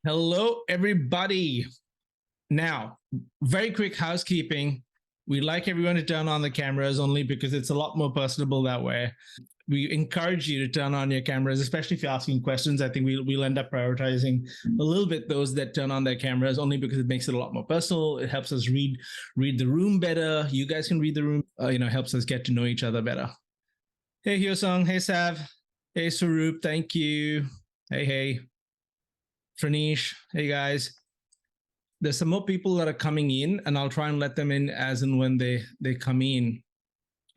Hello, everybody. Now, very quick housekeeping. We like everyone to turn on the cameras only because it's a lot more personable that way. We encourage you to turn on your cameras, especially if you're asking questions. I think we'll end up prioritizing a little bit those that turn on their cameras only because it makes it a lot more personal. It helps us read the room better. You guys can read the room, helps us get to know each other better. Hey, Hyosung. Hey, Sav. Hey, Sarup. Thank you. Hey. Franish, hey guys. There's some more people that are coming in, and I'll try and let them in as and when they come in.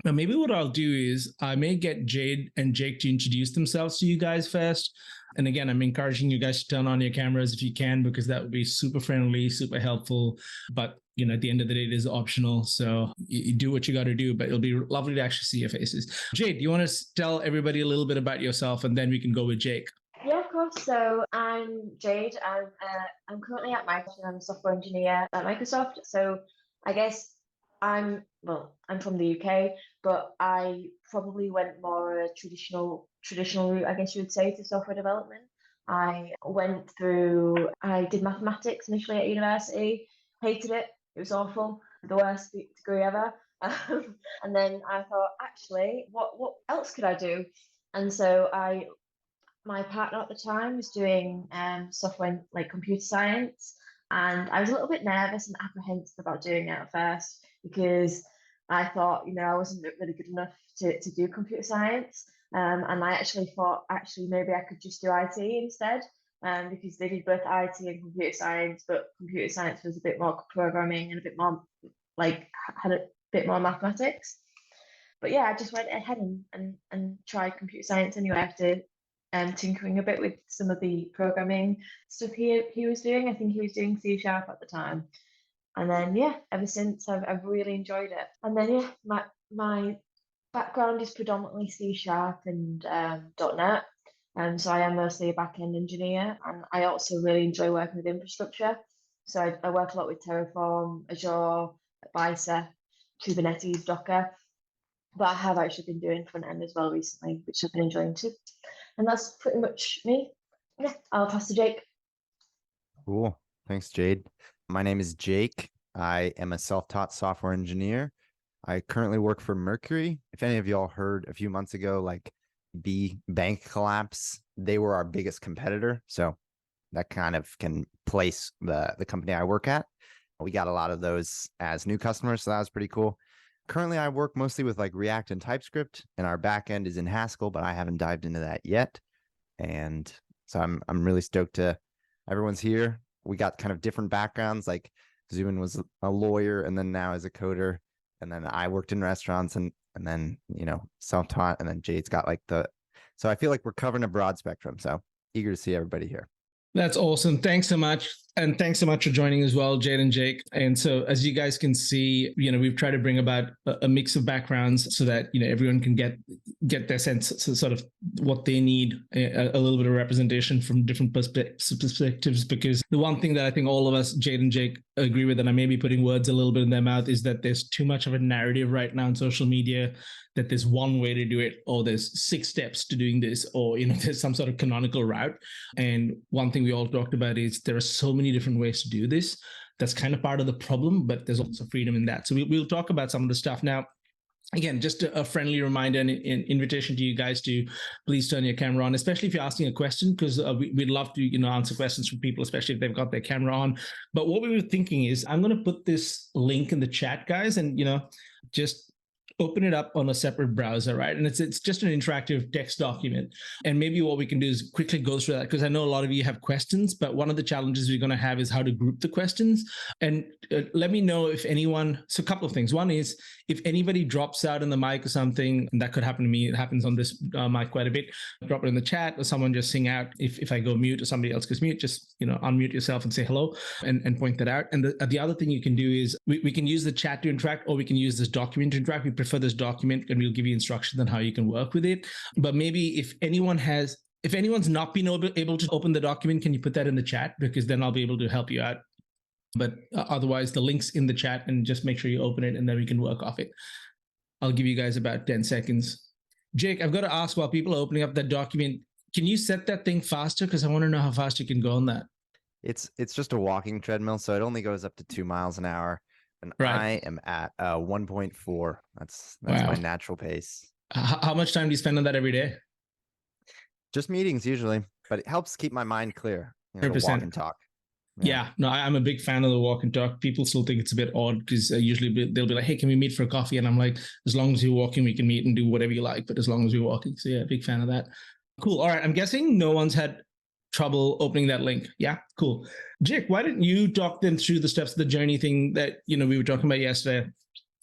But maybe what I'll do is I may get Jade and Jake to introduce themselves to you guys first. And again, I'm encouraging you guys to turn on your cameras if you can, because that would be super friendly, super helpful. But at the end of the day, it is optional. So you do what you got to do, but it'll be lovely to actually see your faces. Jade, do you want to tell everybody a little bit about yourself, and then we can go with Jake? Yeah, of course. So I'm Jade. I'm currently at Microsoft. I'm a software engineer at Microsoft. So I guess I'm from the UK, but I probably went more a traditional route, I guess you would say, to software development. I did mathematics initially at university, hated it. It was awful, the worst degree ever. And then I thought, actually, what else could I do? And so my partner at the time was doing software, like computer science, and I was a little bit nervous and apprehensive about doing it at first because I thought, I wasn't really good enough to do computer science. And I actually thought, maybe I could just do IT instead, because they did both IT and computer science, but computer science was a bit more programming and a bit more had a bit more mathematics. But yeah, I just went ahead and tried computer science anyway after tinkering a bit with some of the programming stuff he was doing. I think he was doing C# at the time. And then ever since I've really enjoyed it. And then my background is predominantly C# and .NET. So I am mostly a back-end engineer, and I also really enjoy working with infrastructure. So I work a lot with Terraform, Azure, Bicep, Kubernetes, Docker. But I have actually been doing front end as well recently, which I've been enjoying too. And that's pretty much me. Yeah, I'll pass to Jake. Cool. Thanks, Jade. My name is Jake. I am a self-taught software engineer. I currently work for Mercury. If any of y'all heard a few months ago, like the bank collapse, they were our biggest competitor. So that kind of can place the company I work at. We got a lot of those as new customers, so that was pretty cool. Currently, I work mostly with like React and TypeScript, and our backend is in Haskell, but I haven't dived into that yet. And so I'm really stoked to everyone's here. We got kind of different backgrounds. Like Zubin was a lawyer, and then now is a coder, and then I worked in restaurants, and then self-taught, and then Jade's got so I feel like we're covering a broad spectrum. So eager to see everybody here. That's awesome. Thanks so much. And thanks so much for joining as well, Jade and Jake. And so as you guys can see, we've tried to bring about a mix of backgrounds so that, everyone can get their sense of sort of what they need, a little bit of representation from different perspectives. Because the one thing that I think all of us, Jade and Jake, agree with, and I may be putting words a little bit in their mouth, is that there's too much of a narrative right now on social media that there's one way to do it, or there's 6 steps to doing this, or, there's some sort of canonical route. And one thing we all talked about is there are so many different ways to do this. That's kind of part of the problem, but there's also freedom in that. So we'll talk about some of the stuff now. Again, just a friendly reminder and an invitation to you guys to please turn your camera on, especially if you're asking a question, because we'd love to, answer questions from people, especially if they've got their camera on. But what we were thinking is I'm going to put this link in the chat, guys, and, just open it up on a separate browser, right? And it's just an interactive text document. And maybe what we can do is quickly go through that, because I know a lot of you have questions, but one of the challenges we're going to have is how to group the questions. And let me know if anyone, so a couple of things. One is if anybody drops out in the mic or something, and that could happen to me, it happens on this mic quite a bit, drop it in the chat, or someone just sing out. If I go mute or somebody else goes mute, just, unmute yourself and say hello and point that out. And the other thing you can do is we can use the chat to interact, or we can use this document to interact. We prefer this document, and we'll give you instructions on how you can work with it. But maybe if anyone's not been able to open the document, can you put that in the chat? Because then I'll be able to help you out. But otherwise, the link's in the chat, and just make sure you open it, and then we can work off it. I'll give you guys about 10 seconds. Jake, I've got to ask, while people are opening up that document, can you set that thing faster? Because I want to know how fast you can go on that. It's just a walking treadmill, so it only goes up to 2 miles an hour, and Right. I am at 1.4. That's Wow. my natural pace. How much time do you spend on that every day? Just meetings usually, but it helps keep my mind clear. You know, to walk 100%. and talk. Yeah, no, I'm a big fan of the walk and talk. People still think it's a bit odd because they'll be like, "Hey, can we meet for a coffee?" And I'm like, "As long as you're walking, we can meet and do whatever you like, but as long as we're walking." So yeah, big fan of that. Cool. All right, I'm guessing no one's had trouble opening that link. Yeah, cool. Jake, why didn't you talk them through the steps of the journey thing that we were talking about yesterday,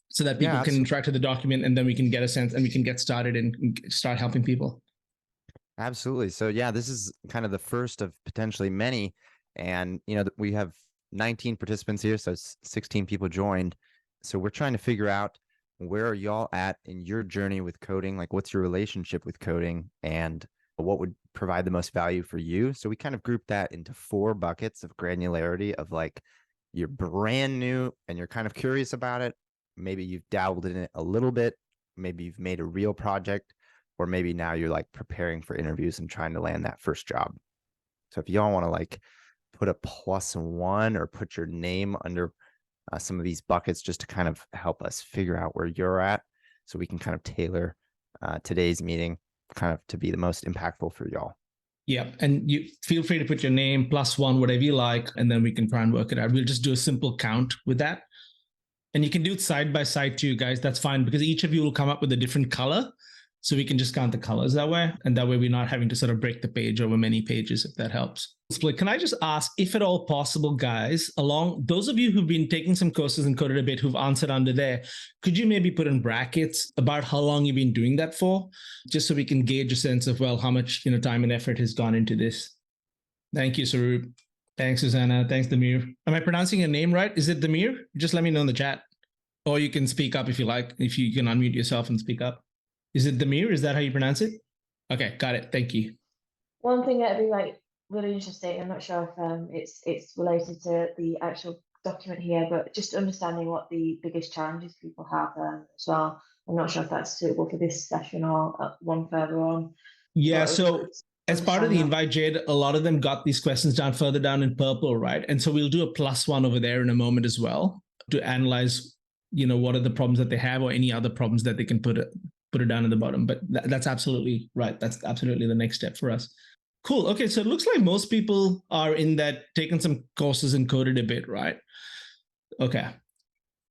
so that people Yeah, can interact with the document and then we can get a sense and we can get started and start helping people. absolutely. So yeah, this is kind of the first of potentially many, and we have 19 participants here, so 16 people joined. So we're trying to figure out, where are y'all at in your journey with coding? Like, what's your relationship with coding, and what would provide the most value for you? So we kind of grouped that into 4 buckets of granularity of like, you're brand new and you're kind of curious about it. Maybe you've dabbled in it a little bit. Maybe you've made a real project, or maybe now you're like preparing for interviews and trying to land that first job. So if y'all want to like put a +1 or put your name under some of these buckets, just to kind of help us figure out where you're at, so we can kind of tailor today's meeting kind of to be the most impactful for y'all. Yeah, and you feel free to put your name +1, whatever you like, and then we can try and work it out. We'll just do a simple count with that. And you can do it side by side too, guys. That's fine, because each of you will come up with a different color. So we can just count the colors that way. And that way we're not having to sort of break the page over many pages, if that helps. Split. Can I just ask, if at all possible, guys, along those of you who've been taking some courses and coded a bit, who've answered under there, could you maybe put in brackets about how long you've been doing that for? Just so we can gauge a sense of, well, how much time and effort has gone into this. Thank you, Sarup. Thanks, Susanna. Thanks, Demir. Am I pronouncing your name right? Is it Demir? Just let me know in the chat. Or you can speak up if you like, if you can unmute yourself and speak up. Is it Demir? Is that how you pronounce it? Okay, got it. Thank you. One thing that'd be like really interesting, I'm not sure if it's related to the actual document here, but just understanding what the biggest challenges people have as well. I'm not sure if that's suitable for this session or one further on. Yeah, so as part of the that. invite, Jade, a lot of them got these questions down further down in purple, right? And so we'll do a +1 over there in a moment as well to analyze, what are the problems that they have, or any other problems that they can put it down at the bottom. But that's absolutely right. That's absolutely the next step for us. Cool. Okay, so it looks like most people are in that, taking some courses and coded a bit, right? Okay.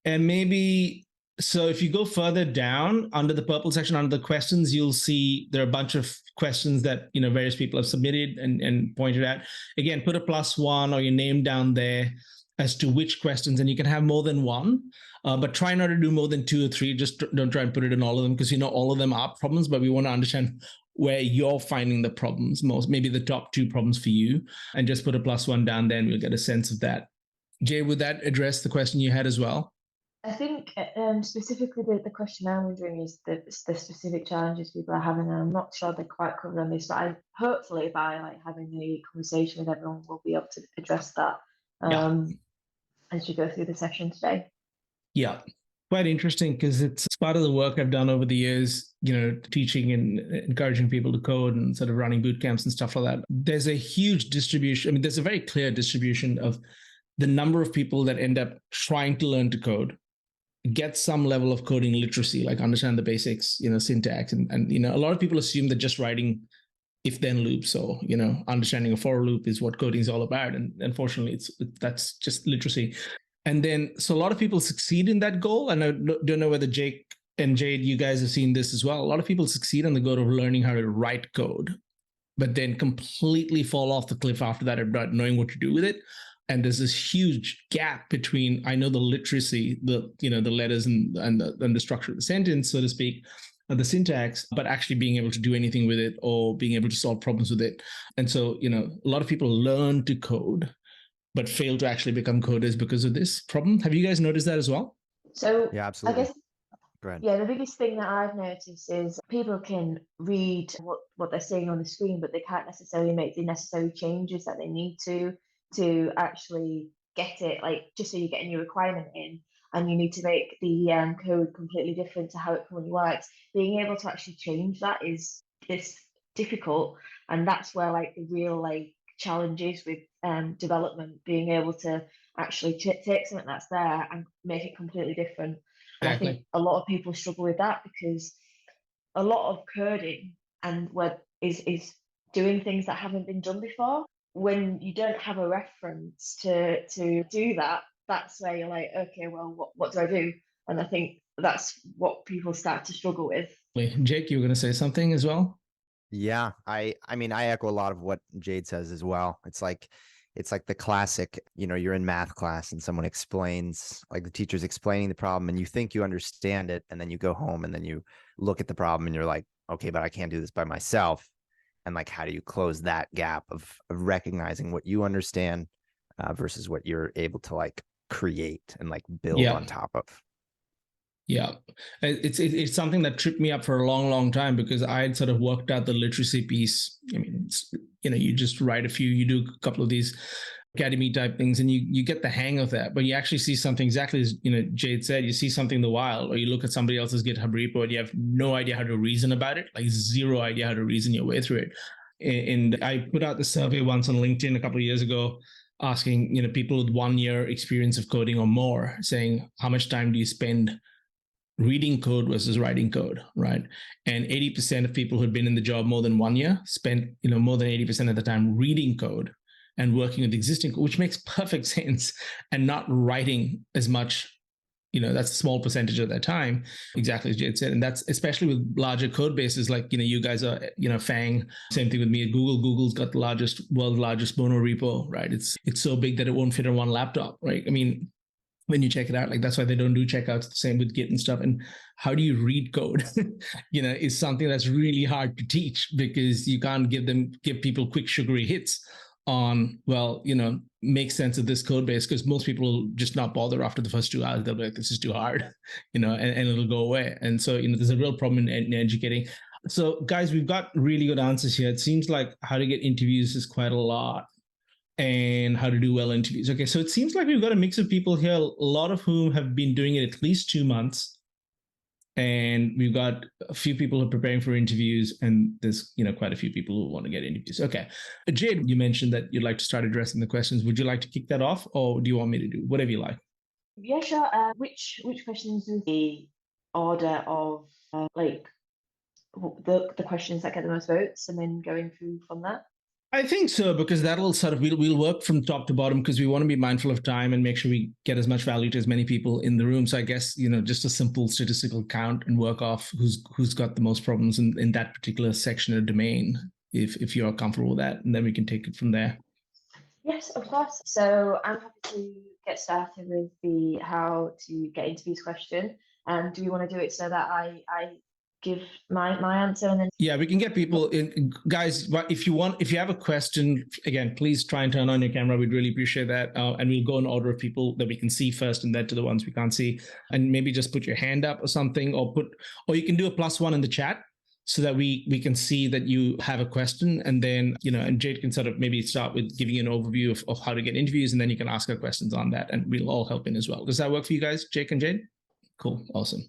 And maybe, so if you go further down under the purple section, under the questions, you'll see there are a bunch of questions that various people have submitted and pointed out. Again, put a +1 or your name down there as to which questions, and you can have more than one, but try not to do more than 2 or 3. Just don't try and put it in all of them, because all of them are problems, but we want to understand where you're finding the problems most, maybe the top 2 problems for you, and just put a +1 down there and we'll get a sense of that. Jay, would that address the question you had as well? I think specifically the question I'm wondering is the specific challenges people are having, and I'm not sure they're quite covering this, but hopefully by like having a conversation with everyone, we'll be able to address that as we go through the session today. Yeah, quite interesting, because it's part of the work I've done over the years, teaching and encouraging people to code and sort of running boot camps and stuff like that. There's a huge distribution. I mean, there's a very clear distribution of the number of people that end up trying to learn to code, get some level of coding literacy, like understand the basics, syntax. And a lot of people assume that just writing if then loops, or, understanding a for loop is what coding is all about. And unfortunately, that's just literacy. And then, so a lot of people succeed in that goal. And I don't know whether Jake and Jade, you guys have seen this as well. A lot of people succeed on the goal of learning how to write code, but then completely fall off the cliff after that, about knowing what to do with it. And there's this huge gap between, I know the literacy, the letters and the structure of the sentence, so to speak, the syntax, but actually being able to do anything with it or being able to solve problems with it. And so, a lot of people learn to code, but fail to actually become coders because of this problem. Have you guys noticed that as well? So yeah, absolutely. I guess, go ahead. Yeah, the biggest thing that I've noticed is people can read what they're seeing on the screen, but they can't necessarily make the necessary changes that they need to actually get it, like just so you're getting your requirement in and you need to make the code completely different to how it currently works. Being able to actually change that is difficult, and that's where like the real like challenges with development, being able to actually take something that's there and make it completely different. And I think a lot of people struggle with that because a lot of coding and web is doing things that haven't been done before. When you don't have a reference to do that, that's where you're like, okay, well, what do I do? And I think that's what people start to struggle with. Jake, you were going to say something as well? Yeah, I mean, I echo a lot of what Jade says as well. It's like the classic, you're in math class and someone explains, like the teacher's explaining the problem and you think you understand it, and then you go home and then you look at the problem and you're like, okay, but I can't do this by myself. And like, how do you close that gap of recognizing what you understand versus what you're able to like create and like build on top of? Yeah, it's something that tripped me up for a long time because I had sort of worked out the literacy piece. I mean, you just write you do a couple of these academy type things and you get the hang of that, but you actually see something exactly as Jade said, you see something in the wild, or you look at somebody else's GitHub repo and you have no idea how to reason about it, like zero idea how to reason your way through it. And I put out the survey once on LinkedIn a couple of years ago asking people with 1 year experience of coding or more, saying how much time do you spend reading code versus writing code, right? And 80% of people who'd been in the job more than 1 year spent, more than 80% of the time reading code and working with existing code, which makes perfect sense, and not writing as much. That's a small percentage of their time, exactly as Jade said. And that's especially with larger code bases like, you guys are, FANG, same thing with me at Google. Google's got the world's largest mono repo, right? It's so big that it won't fit on one laptop, right? I mean, when you check it out, like that's why they don't do checkouts. The same with Git and stuff. And how do you read code? Is something that's really hard to teach because you can't give people quick sugary hits on, make sense of this code base, because most people will just not bother after the first 2 hours. They'll be like, this is too hard, and it'll go away. And so, there's a real problem in educating. So guys, we've got really good answers here. It seems like how to get interviews is quite a lot, and how to do well interviews. Okay, so it seems like we've got a mix of people here, a lot of whom have been doing it at least 2 months. And we've got a few people who are preparing for interviews, and there's quite a few people who want to get interviews. Okay, Jade, you mentioned that you'd like to start addressing the questions. Would you like to kick that off, or do you want me to do whatever you like? Yeah, sure. Which questions is the order of like the questions that get the most votes, and then going through from that? I think so, because that'll sort of, we'll work from top to bottom because we want to be mindful of time and make sure we get as much value to as many people in the room. So I guess, just a simple statistical count and work off who's got the most problems in that particular section or domain, if you're comfortable with that, and then we can take it from there. Yes, of course. So I'm happy to get started with the how to get interviews question. And do we want to do it so that I give my answer and then we can get people in, guys. If you have a question, again, please try and turn on your camera. We'd really appreciate that, and we'll go in order of people that we can see first, and then to the ones we can't see. And maybe just put your hand up or something, or you can do a +1 in the chat so that we can see that you have a question. And then and Jade can sort of maybe start with giving you an overview of how to get interviews, and then you can ask her questions on that, and we'll all help in as well. Does that work for you guys, Jake and Jade? Cool, awesome.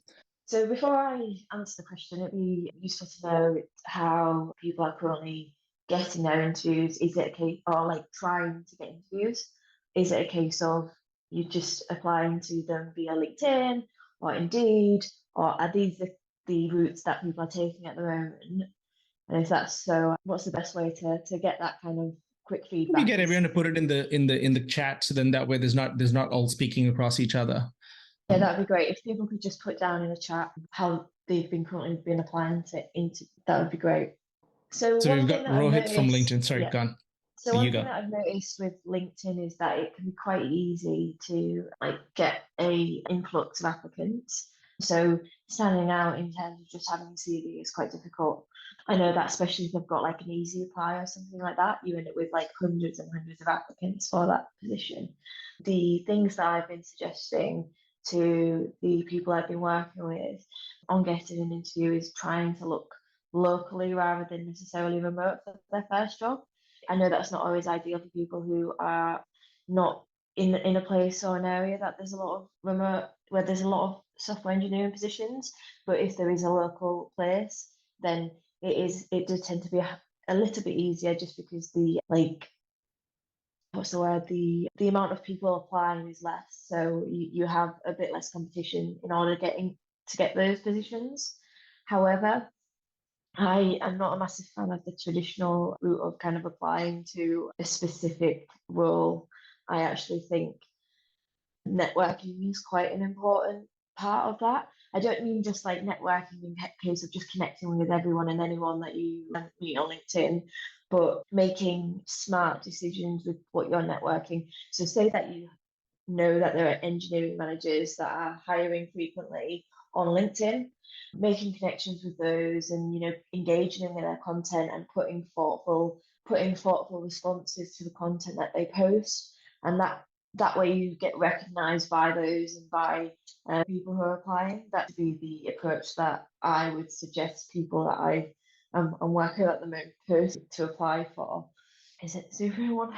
So before I answer the question, it'd be useful to know how people are currently getting their interviews. Is it a case, or like trying to get interviews? Is it a case of you just applying to them via LinkedIn or Indeed, or are these the routes that people are taking at the moment? And if that's so, what's the best way to get that kind of quick feedback? We get everyone to put it in the chat, so then that way there's not all speaking across each other. Yeah, that'd be great. If people could just put down in the chat how they've currently been applying into that would be great. So we've got Rohit from LinkedIn. Sorry, yeah. gone. So one thing that I've noticed with LinkedIn is that it can be quite easy to get a influx of applicants. So standing out in terms of just having a CV is quite difficult. I know that especially if they've got an easy apply or something like that, you end up with hundreds and hundreds of applicants for that position. The things that I've been suggesting to the people I've been working with on getting an interview is trying to look locally rather than necessarily remote for their first job. I know that's not always ideal for people who are not in a place or an area that there's a lot of remote, where there's a lot of software engineering positions. But if there is a local place, then it does tend to be a little bit easier, just because the what's the word? The amount of people applying is less, so you have a bit less competition in order to get those positions. However, I am not a massive fan of the traditional route of kind of applying to a specific role. I actually think networking is quite an important part of that. I don't mean just like networking in case of just connecting with everyone and anyone that you meet on LinkedIn, but making smart decisions with what you're networking. So say that you know that there are engineering managers that are hiring frequently on LinkedIn, making connections with those and engaging in their content and putting thoughtful responses to the content that they post. And that way you get recognized by those and by people who are applying. That would be the approach that I would suggest people that I'm working at the moment to apply for. Is it super one?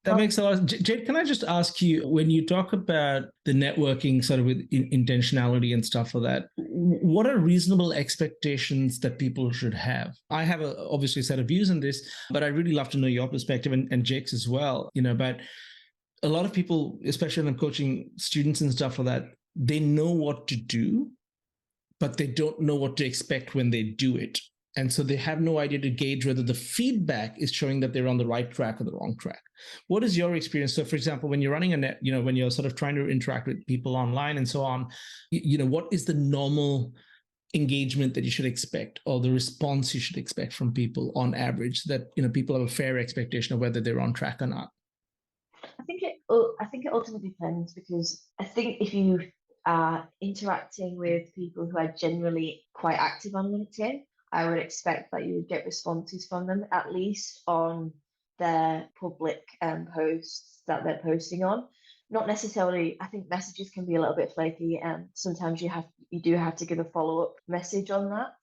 That makes a lot. Jade, can I just ask you, when you talk about the networking sort of with intentionality and stuff like that, what are reasonable expectations that people should have? I have obviously a set of views on this, but I'd really love to know your perspective and Jake's as well, about a lot of people, especially when I'm coaching students and stuff like that, they know what to do, but they don't know what to expect when they do it. And so they have no idea to gauge whether the feedback is showing that they're on the right track or the wrong track. What is your experience? So for example, when you're running a net, when you're sort of trying to interact with people online and so on, what is the normal engagement that you should expect or the response you should expect from people on average, that people have a fair expectation of whether they're on track or not? I think it ultimately depends, because I think if you are interacting with people who are generally quite active on LinkedIn, I would expect that you would get responses from them, at least on their public posts that they're posting on. Not necessarily, I think messages can be a little bit flaky, and sometimes you do have to give a follow-up message on that.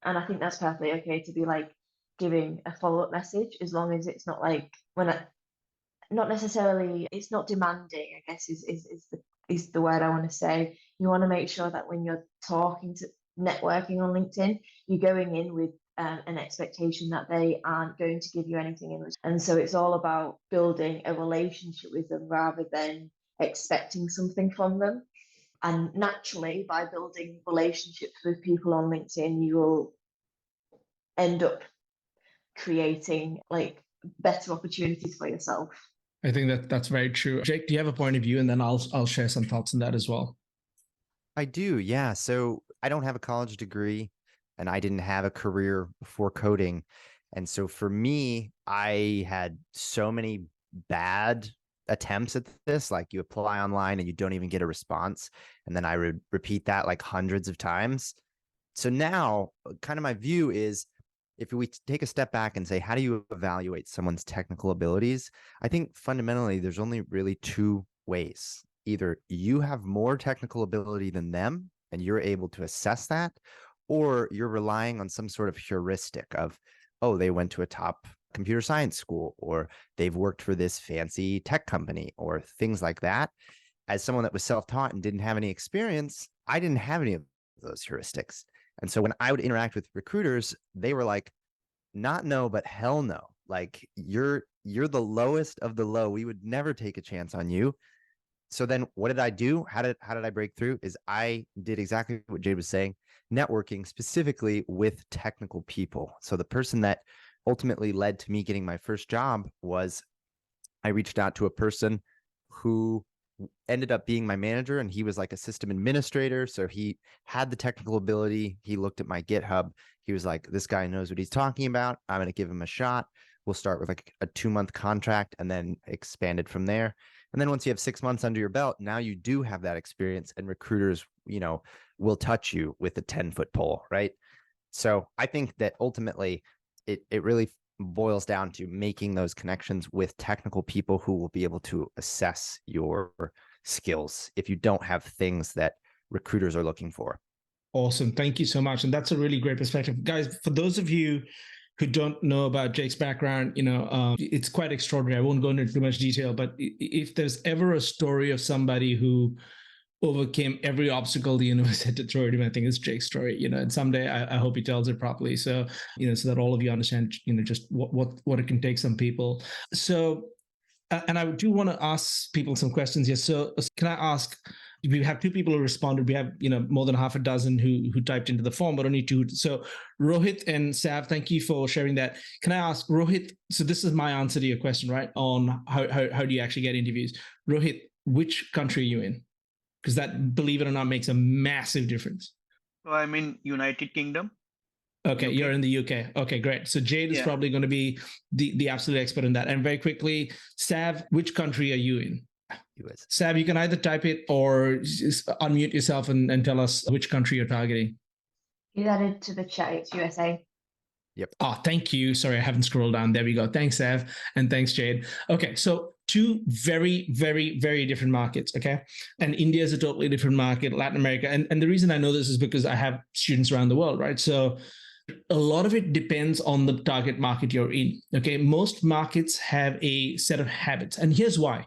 And I think that's perfectly okay to be like giving a follow-up message, as long as it's not like not necessarily, it's not demanding, I guess is the word I want to say. You want to make sure that when you're talking to networking on LinkedIn, you're going in with an expectation that they aren't going to give you anything in return. And so it's all about building a relationship with them rather than expecting something from them. And naturally, by building relationships with people on LinkedIn, you will end up creating like better opportunities for yourself. I think that's very true. Jake, do you have a point of view? And then I'll share some thoughts on that as well. I do, yeah. So I don't have a college degree and I didn't have a career before coding. And so for me, I had so many bad attempts at this. Like, you apply online and you don't even get a response. And then I would repeat that like hundreds of times. So now kind of my view is, if we take a step back and say, how do you evaluate someone's technical abilities? I think fundamentally there's only really two ways. Either you have more technical ability than them and you're able to assess that, or you're relying on some sort of heuristic of, oh, they went to a top computer science school, or they've worked for this fancy tech company, or things like that. As someone that was self-taught and didn't have any experience, I didn't have any of those heuristics. And so when I would interact with recruiters, they were like, not no, but hell no. Like, you're the lowest of the low. We would never take a chance on you. So then what did I do? How did I break through? Is I did exactly what Jade was saying, networking specifically with technical people. So the person that ultimately led to me getting my first job was, I reached out to a person who ended up being my manager, and he was like a system administrator. So he had the technical ability. He looked at my GitHub. He was like, this guy knows what he's talking about. I'm going to give him a shot. We'll start with like a 2-month contract and then expand it from there. And then once you have 6 months under your belt, now you do have that experience, and recruiters, will touch you with a 10-foot pole, right? So I think that ultimately it really boils down to making those connections with technical people who will be able to assess your skills if you don't have things that recruiters are looking for. Awesome. Thank you so much. And that's a really great perspective. Guys, for those of you who don't know about Jake's background, it's quite extraordinary. I won't go into too much detail, but if there's ever a story of somebody who overcame every obstacle the universe had to throw at him, I think it's Jake's story, and someday I hope he tells it properly. So, so that all of you understand, just what it can take some people. So And I do want to ask people some questions here. So can I ask, we have two people who responded. We have, more than half a dozen who typed into the form, but only two. So Rohit and Sav, thank you for sharing that. Can I ask Rohit, so this is my answer to your question, right? On how do you actually get interviews? Rohit, which country are you in? Because that, believe it or not, makes a massive difference. So I'm in United Kingdom. Okay, UK. you're in the UK. Okay, great. So Jade is probably going to be the absolute expert in that. And very quickly, Sav, which country are you in? US. Sav, you can either type it or just unmute yourself and tell us which country you're targeting. You added to the chat, it's USA. Yep. Oh, thank you. Sorry, I haven't scrolled down. There we go. Thanks, Sav. And thanks, Jade. Okay, so two very, very, very different markets, okay? And India is a totally different market, Latin America. And the reason I know this is because I have students around the world, right? So a lot of it depends on the target market you're in, okay? Most markets have a set of habits. And here's why.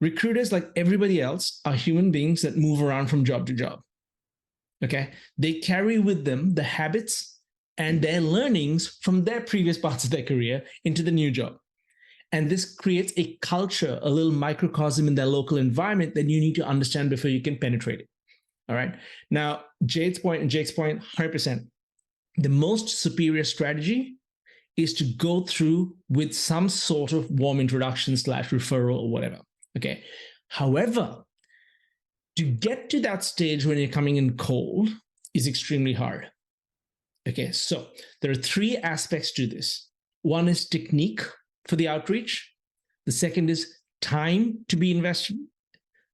Recruiters, like everybody else, are human beings that move around from job to job, okay? They carry with them the habits and their learnings from their previous parts of their career into the new job. And this creates a culture, a little microcosm in their local environment that you need to understand before you can penetrate it. All right. Now, Jade's point and Jake's point, 100%. The most superior strategy is to go through with some sort of warm introduction / referral or whatever. Okay. However, to get to that stage when you're coming in cold is extremely hard. Okay, so there are three aspects to this. One is technique for the outreach. The second is time to be invested,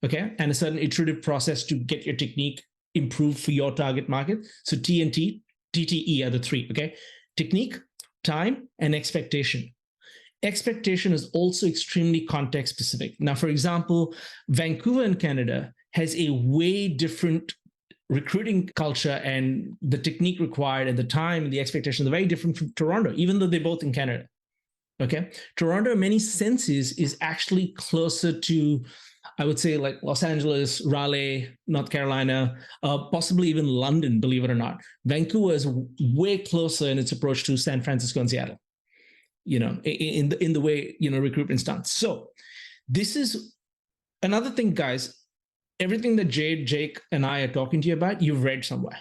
okay, and a certain iterative process to get your technique improved for your target market. So TNT, TTE are the three, okay? Technique, time, and expectation. Expectation is also extremely context specific. Now, for example, Vancouver in Canada has a way different recruiting culture, and the technique required and the time and the expectations are very different from Toronto, even though they're both in Canada. Okay. Toronto, in many senses, is actually closer to, I would say, like Los Angeles, Raleigh, North Carolina, possibly even London, believe it or not. Vancouver is way closer in its approach to San Francisco and Seattle, in the way, recruitment's done. So this is another thing, guys. Everything that Jade, Jake, and I are talking to you about, you've read somewhere.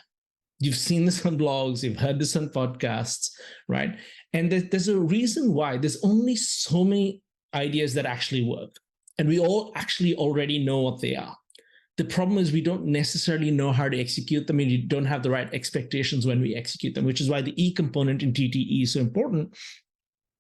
You've seen this on blogs, you've heard this on podcasts, right? And there's a reason why. There's only so many ideas that actually work. And we all actually already know what they are. The problem is we don't necessarily know how to execute them, and you don't have the right expectations when we execute them, which is why the E component in TTE is so important,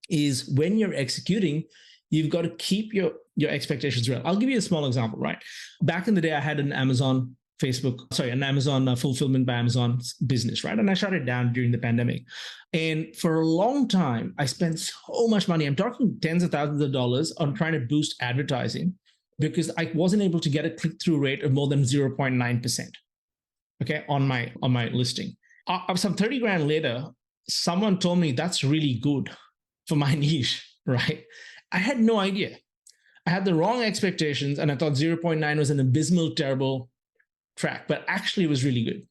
is when you're executing, you've got to keep your expectations real. I'll give you a small example, right? Back in the day, I had an Amazon fulfillment by Amazon business, right? And I shut it down during the pandemic. And for a long time, I spent so much money. I'm talking tens of thousands of dollars on trying to boost advertising because I wasn't able to get a click-through rate of more than 0.9%, okay, on my listing. Some 30 grand later, someone told me that's really good for my niche, right? I had no idea. I had the wrong expectations and I thought 0.9 was an abysmal, terrible track, but actually it was really good.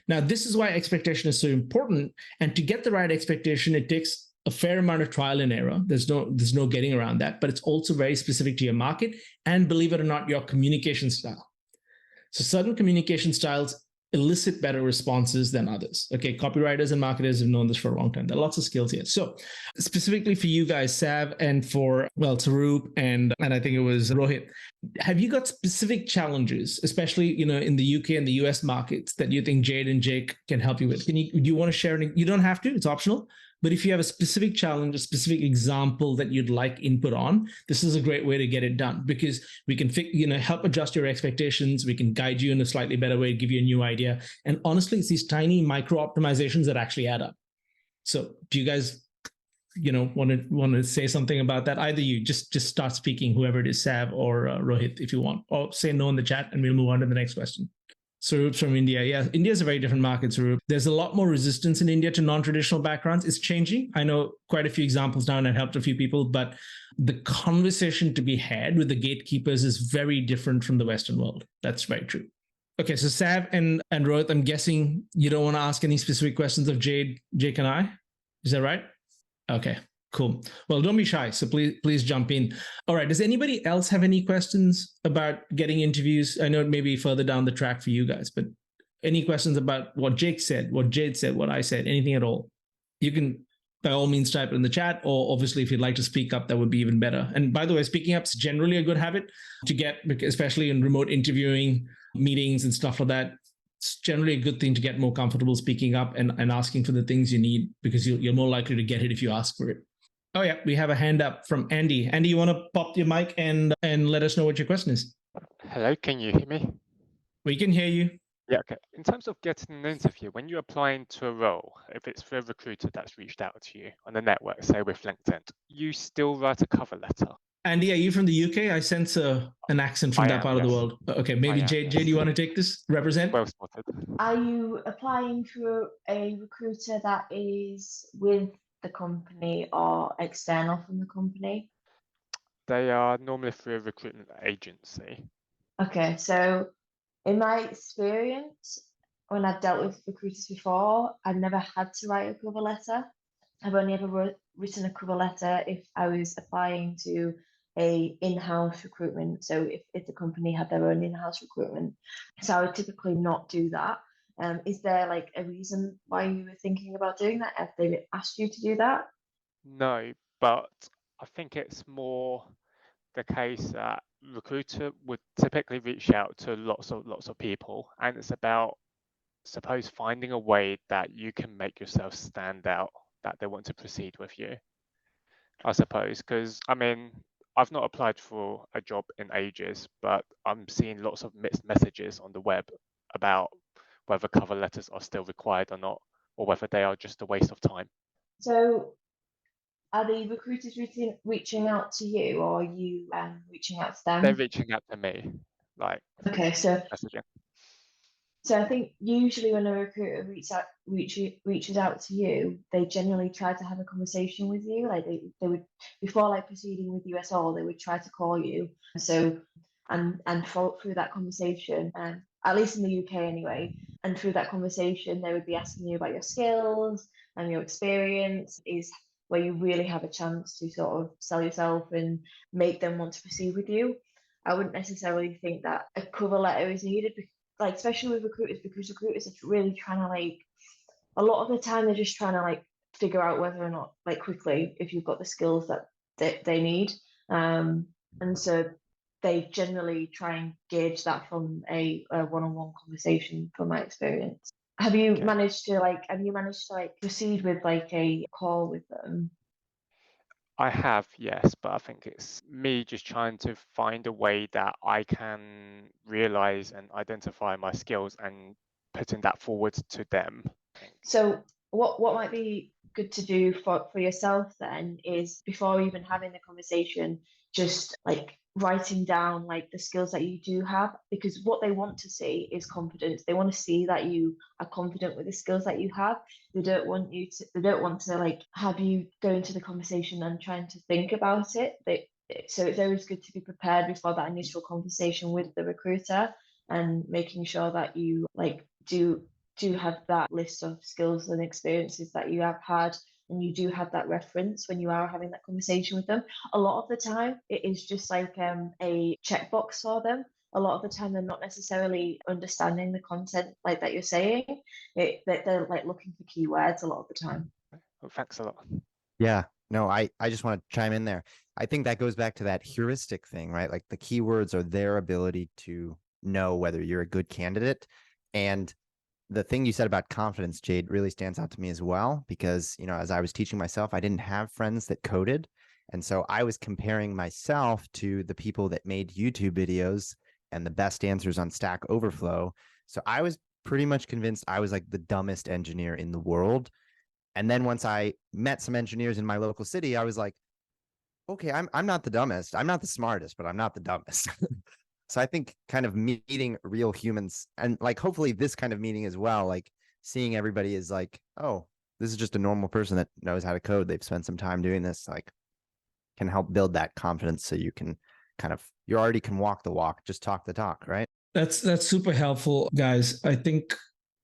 Now, this is why expectation is so important. And to get the right expectation, it takes a fair amount of trial and error. There's no getting around that, but it's also very specific to your market and, believe it or not, your communication style. So certain communication styles elicit better responses than others. Okay, copywriters and marketers have known this for a long time. There are lots of skills here. So specifically for you guys, Sav, and for, Sarup and I think it was Rohit, have you got specific challenges, especially, in the UK and the US markets, that you think Jade and Jake can help you with? Do you want to share any? You don't have to, it's optional. But if you have a specific challenge, a specific example that you'd like input on, this is a great way to get it done, because we can help adjust your expectations. We can guide you in a slightly better way, give you a new idea. And honestly, it's these tiny micro optimizations that actually add up. So do you guys, want to say something about that? Either you just start speaking, whoever it is, Sav or Rohit, if you want, or say no in the chat and we'll move on to the next question. Sarup's from India. Yeah, India is a very different market, Sarup. There's a lot more resistance in India to non-traditional backgrounds. It's changing. I know quite a few examples now and I've helped a few people, but the conversation to be had with the gatekeepers is very different from the Western world. That's very true. Okay, so Sav and Rohit, I'm guessing you don't want to ask any specific questions of Jake and I. Is that right? Okay, Cool. Well, don't be shy. So please jump in. All right. Does anybody else have any questions about getting interviews? I know it may be further down the track for you guys, but any questions about what Jake said, what Jade said, what I said, anything at all? You can by all means type it in the chat, or obviously if you'd like to speak up, that would be even better. And by the way, speaking up is generally a good habit to get, especially in remote interviewing meetings and stuff like that. It's generally a good thing to get more comfortable speaking up and asking for the things you need, because you're more likely to get it if you ask for it. Oh yeah, we have a hand up from Andy. Andy, you want to pop your mic and let us know what your question is? Hello, can you hear me? We can hear you. Yeah, okay. In terms of getting an interview, when you're applying to a role, if it's for a recruiter that's reached out to you on the network, say with LinkedIn, you still write a cover letter. Andy, are you from the UK? I sense an accent from that part of the world. Okay, maybe Jade, do you want to take this? Represent? Well spotted. Are you applying for a recruiter that is with the company or external from the company? They are normally through a recruitment agency. Okay, so in my experience, when I've dealt with recruiters before, I've never had to write a cover letter. I've only ever written a cover letter if I was applying to a in-house recruitment. So if the company had their own in-house recruitment. So I would typically not do that. Is there like a reason why you were thinking about doing that? Have they asked you to do that? No, but I think it's more the case that recruiter would typically reach out to lots of people, and it's about suppose finding a way that you can make yourself stand out, that they want to proceed with you, I suppose. Because I mean, I've not applied for a job in ages, but I'm seeing lots of mixed messages on the web about whether cover letters are still required or not, or whether they are just a waste of time. So are the recruiters reaching out to you, or are you reaching out to them? They're reaching out to me, like Okay, so messaging. So I think usually when a recruiter reaches out to you, they generally try to have a conversation with you. Like they would, before like proceeding with you at all, they would try to call you. So and through that conversation, at least in the UK anyway, and through that conversation, they would be asking you about your skills and your experience, is where you really have a chance to sort of sell yourself and make them want to proceed with you. I wouldn't necessarily think that a cover letter is needed, like especially with recruiters, because recruiters are really trying to like, a lot of the time they're just trying to like figure out whether or not like quickly if you've got the skills that they need, and so they generally try and gauge that from a one-on-one conversation, from my experience. Have you managed to proceed with like a call with them? I have, yes, but I think it's me just trying to find a way that I can realize and identify my skills and putting that forward to them. So what might be good to do for yourself then is, before even having the conversation, just like writing down like the skills that you do have, because what they want to see is confidence. They want to see that you are confident with the skills that you have. They don't want to like have you go into the conversation and trying to think about it. So it's always good to be prepared before that initial conversation with the recruiter, and making sure that you like do have that list of skills and experiences that you have had, and you do have that reference when you are having that conversation with them. A lot of the time it is just like a checkbox for them. A lot of the time they're not necessarily understanding the content like that you're saying. They're like looking for keywords a lot of the time. Well, thanks a lot. Yeah, no, I just want to chime in there. I think that goes back to that heuristic thing, right? Like the keywords are their ability to know whether you're a good candidate. And the thing you said about confidence, Jade, really stands out to me as well, because, you know, as I was teaching myself, I didn't have friends that coded. And so I was comparing myself to the people that made YouTube videos and the best answers on Stack Overflow. So I was pretty much convinced I was like the dumbest engineer in the world. And then once I met some engineers in my local city, I was like, okay, I'm not the dumbest. I'm not the smartest, but I'm not the dumbest. So I think kind of meeting real humans, and like hopefully this kind of meeting as well, like seeing everybody is like, oh, this is just a normal person that knows how to code. They've spent some time doing this, like can help build that confidence, so you can you already can walk the walk, just talk the talk, right? That's super helpful, guys. I think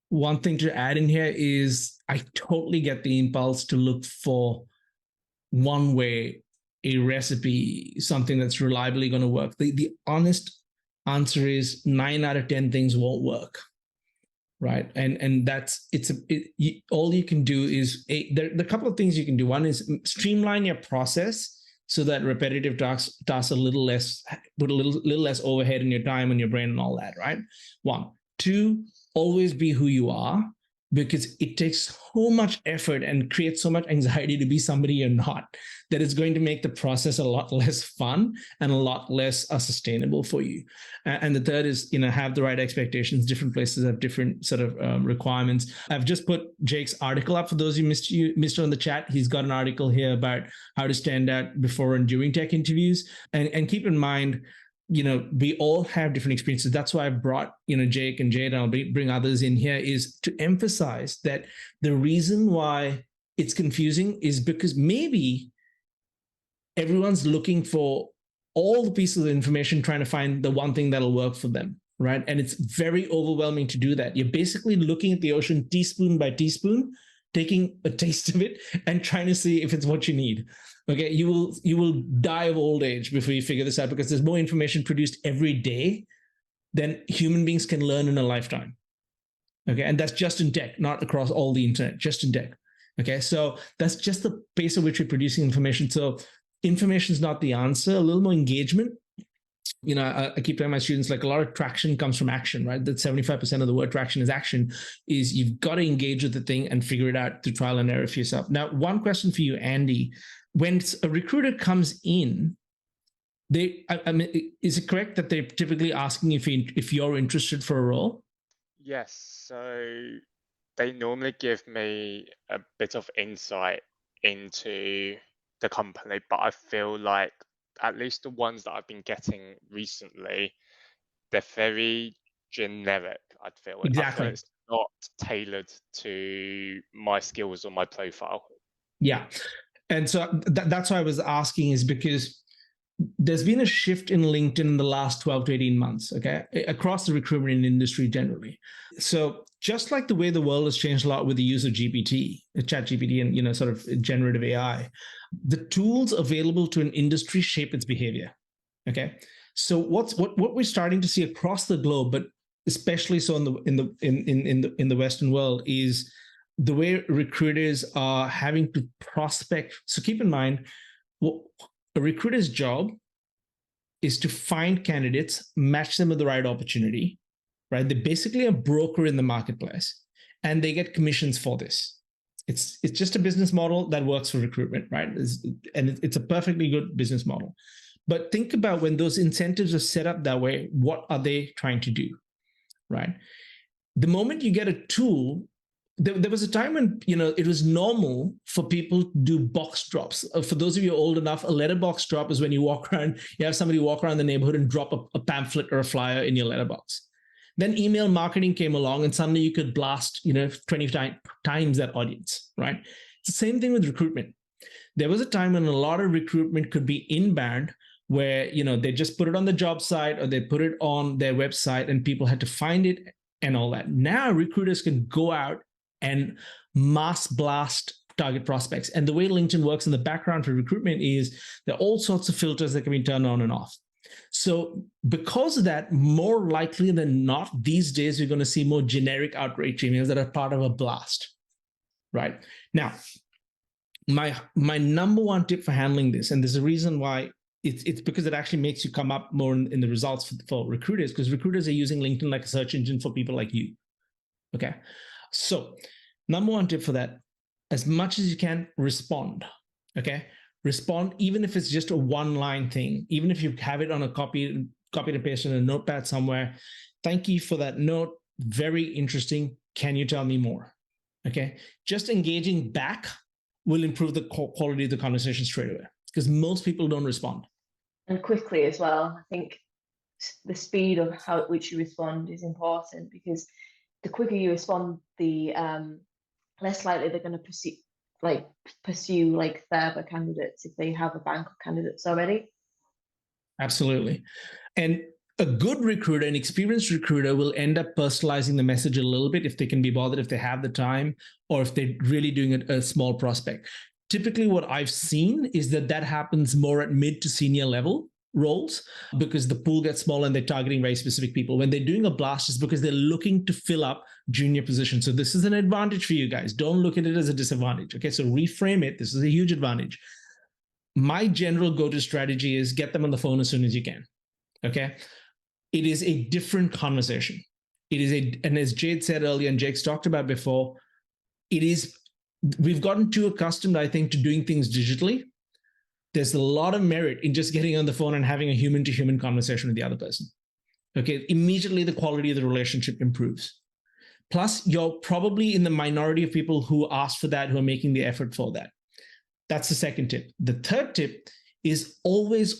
one thing to add in here is I totally get the impulse to look for one way, a recipe, something that's reliably going to work. The honest answer is 9 out of 10 things won't work. Right. And that's all you can do is there are a couple of things you can do. One is streamline your process so that repetitive tasks a little less, put a little less overhead in your time and your brain and all that. Right. 1. 2, always be who you are, because it takes so much effort and creates so much anxiety to be somebody you're not, that it's going to make the process a lot less fun and a lot less sustainable for you. And the third is, have the right expectations. Different places have different sort of requirements. I've just put Jake's article up for those who missed it on the chat. He's got an article here about how to stand out before and during tech interviews. And keep in mind, we all have different experiences. That's why I brought, Jake and Jade, and I'll bring others in here, is to emphasize that the reason why it's confusing is because maybe everyone's looking for all the pieces of information, trying to find the one thing that'll work for them, right? And it's very overwhelming to do that. You're basically looking at the ocean teaspoon by teaspoon, taking a taste of it and trying to see if it's what you need. Okay, you will die of old age before you figure this out, because there's more information produced every day than human beings can learn in a lifetime. Okay, and that's just in tech, not across all the internet, just in tech. Okay, so that's just the pace at which we're producing information. So information is not the answer. A little more engagement. I keep telling my students, like, a lot of traction comes from action, right? That 75% of the word traction is action, is you've got to engage with the thing and figure it out through trial and error for yourself. Now, one question for you, Andy. When a recruiter comes in, is it correct that they're typically asking if you're interested for a role? Yes. So they normally give me a bit of insight into the company, but I feel like at least the ones that I've been getting recently, they're very generic. I feel Exactly. it's not tailored to my skills or my profile. Yeah. And so that's why I was asking, is because there's been a shift in LinkedIn in the last 12 to 18 months, okay, across the recruitment industry generally. So just like the way the world has changed a lot with the use of ChatGPT and, sort of generative AI, the tools available to an industry shape its behavior, okay? So what we're starting to see across the globe, but especially so in the Western world, is the way recruiters are having to prospect. So keep in mind, a recruiter's job is to find candidates, match them with the right opportunity, right? They're basically a broker in the marketplace, and they get commissions for this. It's just a business model that works for recruitment, right? It's a perfectly good business model. But think about when those incentives are set up that way, what are they trying to do, right? The moment you get a tool, there was a time when, it was normal for people to do box drops. For those of you old enough, a letterbox drop is when you have somebody walk around the neighborhood and drop a pamphlet or a flyer in your letterbox. Then email marketing came along, and suddenly you could blast, 20 times that audience, right? It's the same thing with recruitment. There was a time when a lot of recruitment could be inbound, where, they just put it on the job site or they put it on their website and people had to find it and all that. Now recruiters can go out and mass blast target prospects. And the way LinkedIn works in the background for recruitment is there are all sorts of filters that can be turned on and off. So because of that, more likely than not, these days, you're going to see more generic outreach emails that are part of a blast, right? Now, my number one tip for handling this, and there's a reason why, it's because it actually makes you come up more in the results for recruiters, because recruiters are using LinkedIn like a search engine for people like you, okay? So number one tip for that, as much as you can, respond, okay? Respond, even if it's just a one-line thing, even if you have it on a copy to paste in a notepad somewhere. Thank you for that note. Very interesting. Can you tell me more? Okay. Just engaging back will improve the quality of the conversation straight away, because most people don't respond. And quickly as well. I think the speed of which you respond is important, because the quicker you respond, the less likely they're going to pursue further candidates if they have a bank of candidates already. Absolutely. And a good recruiter, an experienced recruiter, will end up personalizing the message a little bit if they can be bothered, if they have the time, or if they're really doing a small prospect. Typically what I've seen is that happens more at mid to senior level roles because the pool gets small and they're targeting very specific people. When they're doing a blast, it's because they're looking to fill up junior positions. So this is an advantage for you guys. Don't look at it as a disadvantage. Okay, so reframe it. This is a huge advantage. My general go-to strategy is get them on the phone as soon as you can. Okay, it is a different conversation. And as Jade said earlier and Jake's talked about before, we've gotten too accustomed, I think, to doing things digitally. There's a lot of merit in just getting on the phone and having a human-to-human conversation with the other person. Okay, immediately the quality of the relationship improves. Plus, you're probably in the minority of people who ask for that, who are making the effort for that. That's the second tip. The third tip is always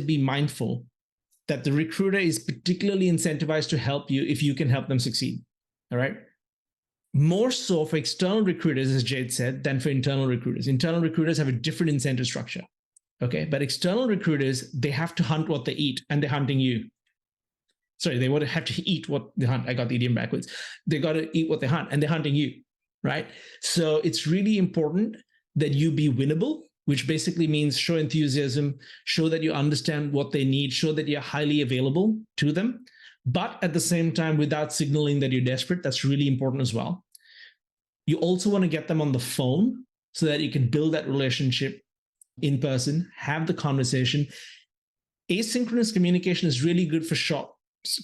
be mindful that the recruiter is particularly incentivized to help you if you can help them succeed. All right? More so for external recruiters, as Jade said, than for internal recruiters. Internal recruiters have a different incentive structure. Okay, but external recruiters, they have to hunt what they eat, and they're hunting you. Sorry, they would have to eat what they hunt. I got the idiom backwards. They got to eat what they hunt, and they're hunting you, right? So it's really important that you be winnable, which basically means show enthusiasm, show that you understand what they need, show that you're highly available to them, but at the same time, without signaling that you're desperate. That's really important as well. You also want to get them on the phone so that you can build that relationship in person, have the conversation. Asynchronous communication is really good for short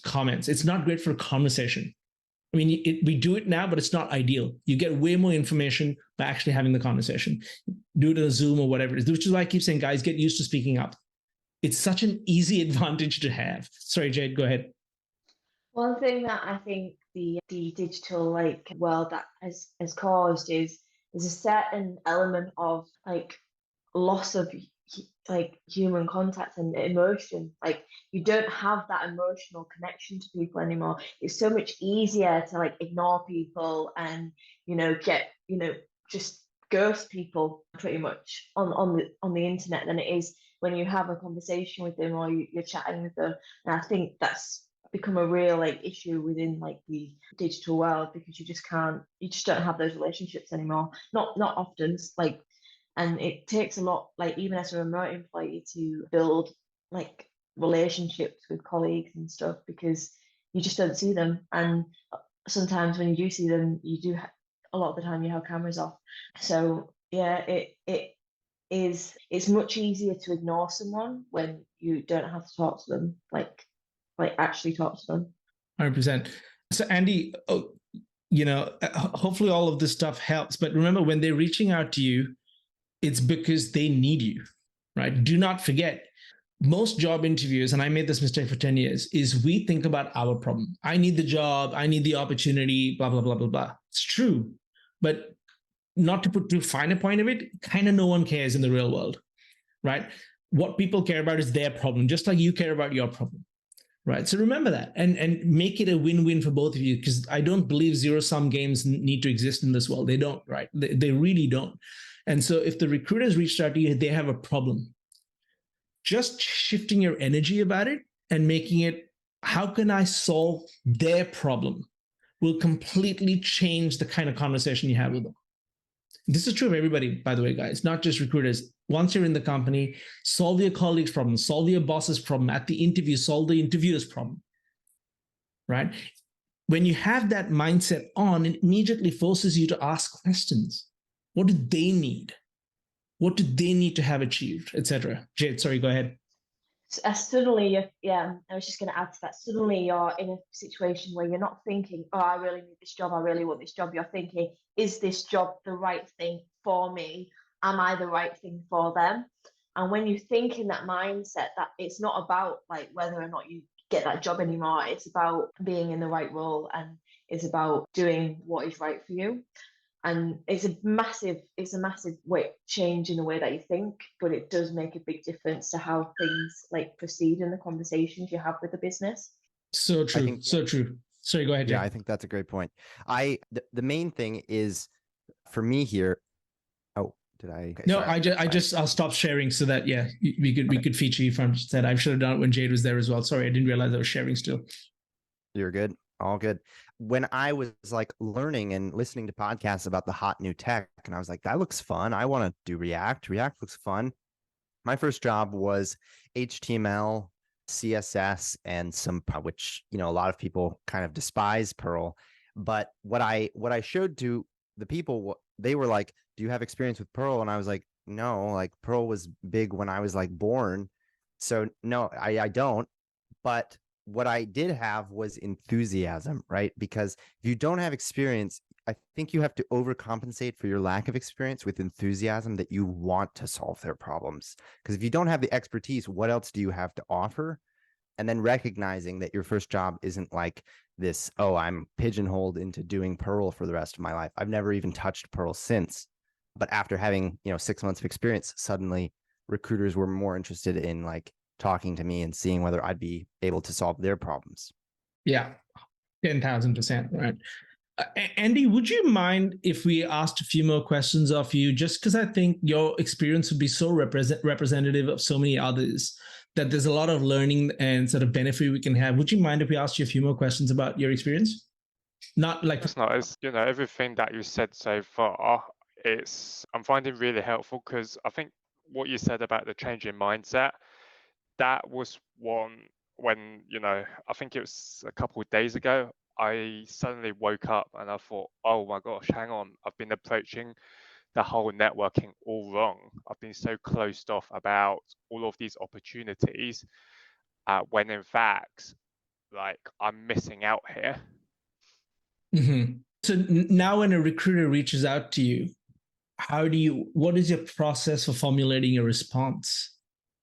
comments. It's not great for a conversation. I mean, we do it now, but it's not ideal. You get way more information by actually having the conversation. Do it on a Zoom or whatever it is, which is why I keep saying, guys, get used to speaking up. It's such an easy advantage to have. Sorry, Jade, go ahead. One thing that I think the digital world that has caused is there's a certain element of loss of human contact and emotion. You don't have that emotional connection to people anymore. It's so much easier to ignore people and just ghost people pretty much on the internet than it is when you have a conversation with them or you're chatting with them. And I think that's become a real issue within the digital world, because you just don't have those relationships anymore. Not often. And it takes a lot, even as a remote employee, to build relationships with colleagues and stuff, because you just don't see them. And sometimes when you do see them, a lot of the time you have cameras off. So yeah, it's much easier to ignore someone when you don't have to talk to them, actually talk to them. 100%. So Andy, hopefully all of this stuff helps. But remember, when they're reaching out to you, it's because they need you, right? Do not forget, most job interviews, and I made this mistake for 10 years, is we think about our problem. I need the job, I need the opportunity, blah, blah, blah, blah, blah. It's true. But not to put too fine a point of it, kind of no one cares in the real world, right? What people care about is their problem, just like you care about your problem. Right. So remember that and make it a win-win for both of you, because I don't believe zero-sum games need to exist in this world. They don't, right? They really don't. And so if the recruiters reached out to you, they have a problem. Just shifting your energy about it and making it, how can I solve their problem, will completely change the kind of conversation you have with them. This is true of everybody, by the way, guys, not just recruiters. Once you're in the company, solve your colleagues' problem, solve your boss's problem. At the interview, solve the interviewer's problem, right? When you have that mindset on, it immediately forces you to ask questions. What do they need? What do they need to have achieved, etc.? Jade, sorry, go ahead. Suddenly, I was just going to add to that. Suddenly you're in a situation where you're not thinking, oh, I really need this job, I really want this job. You're thinking, is this job the right thing for me? Am I the right thing for them? And when you think in that mindset, that it's not about whether or not you get that job anymore. It's about being in the right role, and it's about doing what is right for you. And it's a massive change in the way that you think, but it does make a big difference to how things proceed in the conversations you have with the business. So true. So true. Sorry, go ahead, Jay. Yeah, I think that's a great point. The main thing is for me here. Oh, did I? Okay, no, sorry. I'll stop sharing so that we could feature you from that. I should have done it when Jade was there as well. Sorry, I didn't realize I was sharing still. You're good. All good. when I was like learning and listening to podcasts about the hot new tech, and I was like, that looks fun. I want to do React. React looks fun. My first job was HTML, CSS, and some, which, you know, a lot of people kind of despise Perl. But what I showed to the people, they were like, do you have experience with Perl? And I was like, no, like Perl was big when I was like born. So no, I don't. But what I did have was enthusiasm, right? Because if you don't have experience, I think you have to overcompensate for your lack of experience with enthusiasm that you want to solve their problems. Because if you don't have the expertise, what else do you have to offer? And then recognizing that your first job isn't like this, oh, I'm pigeonholed into doing Perl for the rest of my life. I've never even touched Perl since. But after having, 6 months of experience, suddenly recruiters were more interested in like talking to me and seeing whether I'd be able to solve their problems. Yeah, 10,000%. Right. Andy, would you mind if we asked a few more questions of you? Just because I think your experience would be so representative of so many others that there's a lot of learning and sort of benefit we can have. Would you mind if we asked you a few more questions about your experience? Not like It's not as, everything that you said so far, I'm finding really helpful, because I think what you said about the change in mindset, that was one when, I think it was a couple of days ago, I suddenly woke up and I thought, oh my gosh, hang on, I've been approaching the whole networking all wrong. I've been so closed off about all of these opportunities, when in fact, like, I'm missing out here. Mm-hmm. So now when a recruiter reaches out to you, what is your process for formulating a response?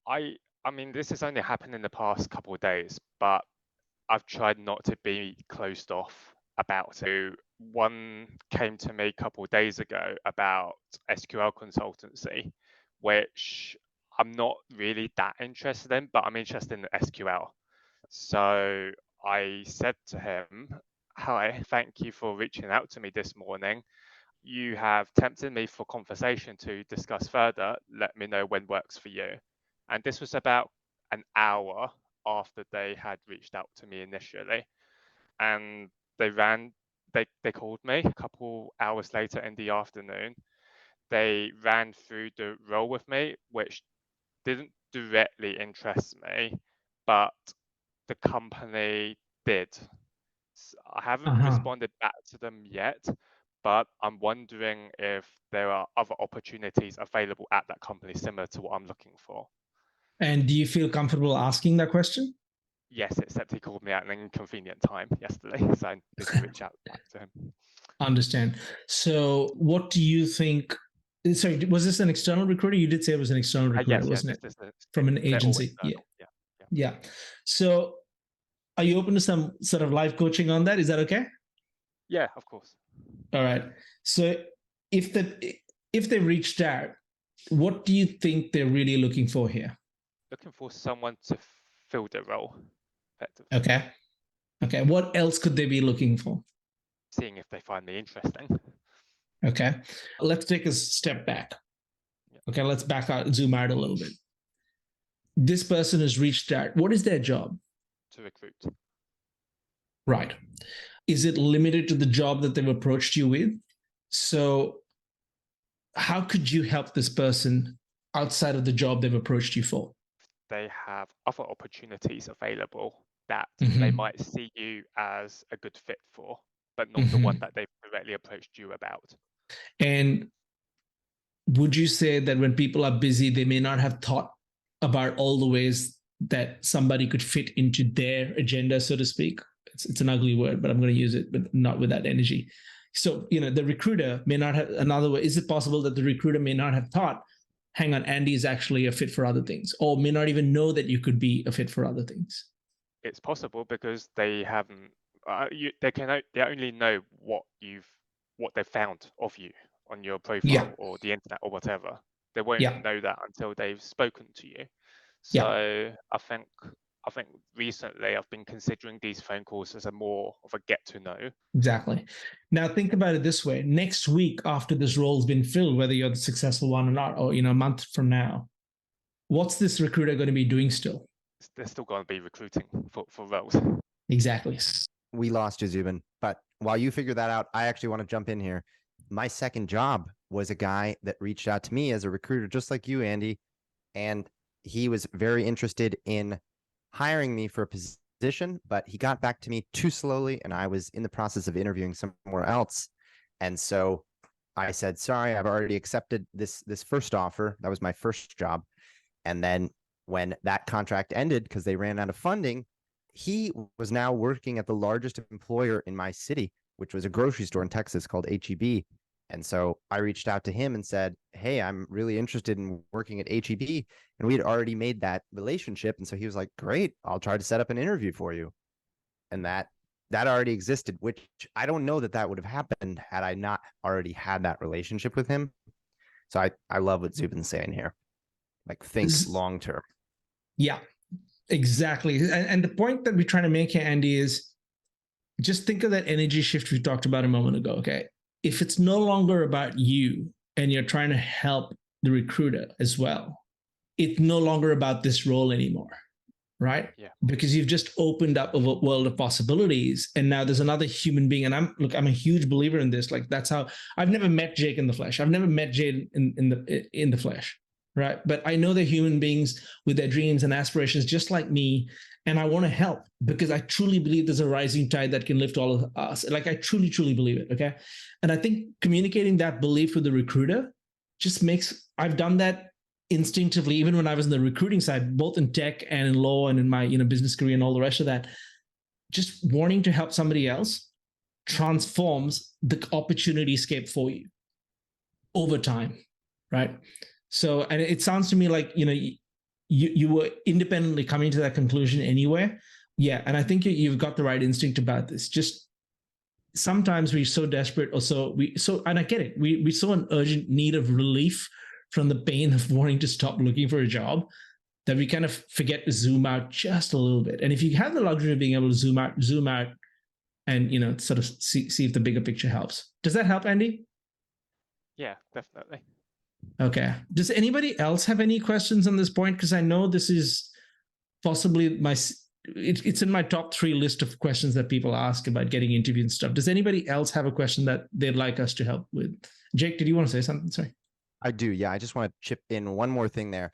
I mean, this has only happened in the past couple of days, but I've tried not to be closed off about it. One came to me a couple of days ago about SQL consultancy, which I'm not really that interested in, but I'm interested in SQL. So I said to him, hi, thank you for reaching out to me this morning. You have tempted me for conversation to discuss further. Let me know when works for you. And this was about an hour after they had reached out to me initially. And they called me a couple hours later in the afternoon. They ran through the role with me, which didn't directly interest me, but the company did. I haven't responded back to them yet, but I'm wondering if there are other opportunities available at that company similar to what I'm looking for. And do you feel comfortable asking that question? Yes, except he called me at an inconvenient time yesterday, so I didn't reach out back to him. Understand. So what do you think? Sorry, was this an external recruiter? You did say it was an external recruiter, wasn't it? From an agency. Yeah. So are you open to some sort of live coaching on that? Is that okay? Yeah, of course. All right. So if they reached out, what do you think they're really looking for here? Looking for someone to fill the role. Okay. What else could they be looking for? Seeing if they find me interesting. Okay. Let's take a step back. Okay, let's back out, zoom out a little bit. This person has reached out. What is their job? To recruit. Right. Is it limited to the job that they've approached you with? So how could you help this person outside of the job they've approached you for? They have other opportunities available that they might see you as a good fit for, but not the one that they've directly approached you about. And would you say that when people are busy, they may not have thought about all the ways that somebody could fit into their agenda, so to speak? It's an ugly word, but I'm going to use it, but not with that energy. So, the recruiter may not have another way. Is it possible that the recruiter may not have thought, hang on, Andy is actually a fit for other things, or may not even know that you could be a fit for other things? It's possible because they haven't. They only know what they've found of you on your profile or the internet or whatever. They won't know that until they've spoken to you. So I think recently I've been considering these phone calls as a more of a get to know. Exactly. Now think about it this way. Next week, after this role's been filled, whether you're the successful one or not, or a month from now, what's this recruiter going to be doing still? They're still going to be recruiting for roles. Exactly. We lost you, Zubin, but while you figure that out, I actually want to jump in here. My second job was a guy that reached out to me as a recruiter, just like you, Andy. And he was very interested in hiring me for a position, but he got back to me too slowly. And I was in the process of interviewing somewhere else. And so I said, sorry, I've already accepted this first offer. That was my first job. And then when that contract ended, because they ran out of funding, he was now working at the largest employer in my city, which was a grocery store in Texas called HEB. And so I reached out to him and said, hey, I'm really interested in working at HEB. And we had already made that relationship. And so he was like, great, I'll try to set up an interview for you. And that already existed, which I don't know that would have happened had I not already had that relationship with him. So I love what Zubin's saying here. Like, think long term. Yeah, exactly. And the point that we're trying to make here, Andy, is just think of that energy shift we talked about a moment ago. Okay. If it's no longer about you and you're trying to help the recruiter as well, it's no longer about this role anymore, right? Yeah. Because you've just opened up a world of possibilities, and now there's another human being. And I'm a huge believer in this. Like, that's how I've never met Jake in the flesh. I've never met Jade in the flesh, right? But I know they're human beings with their dreams and aspirations, just like me. And I want to help because I truly believe there's a rising tide that can lift all of us. Like, I truly, truly believe it. Okay. And I think communicating that belief with the recruiter just makes, I've done that instinctively, even when I was in the recruiting side, both in tech and in law and in my business career and all the rest of that. Just wanting to help somebody else transforms the opportunity scape for you over time, right? So, and it sounds to me like you were independently coming to that conclusion anyway. Yeah, and I think you've got the right instinct about this. Just sometimes we're so desperate, or and I get it. We saw an urgent need of relief from the pain of wanting to stop looking for a job, that we kind of forget to zoom out just a little bit. And if you have the luxury of being able to zoom out and sort of see if the bigger picture helps. Does that help, Andy? Yeah, definitely. Okay. Does anybody else have any questions on this point? Because I know this is possibly it's in my top 3 list of questions that people ask about getting interviewed and stuff. Does anybody else have a question that they'd like us to help with? Jake, did you want to say something? Sorry. I do. Yeah. I just want to chip in one more thing there,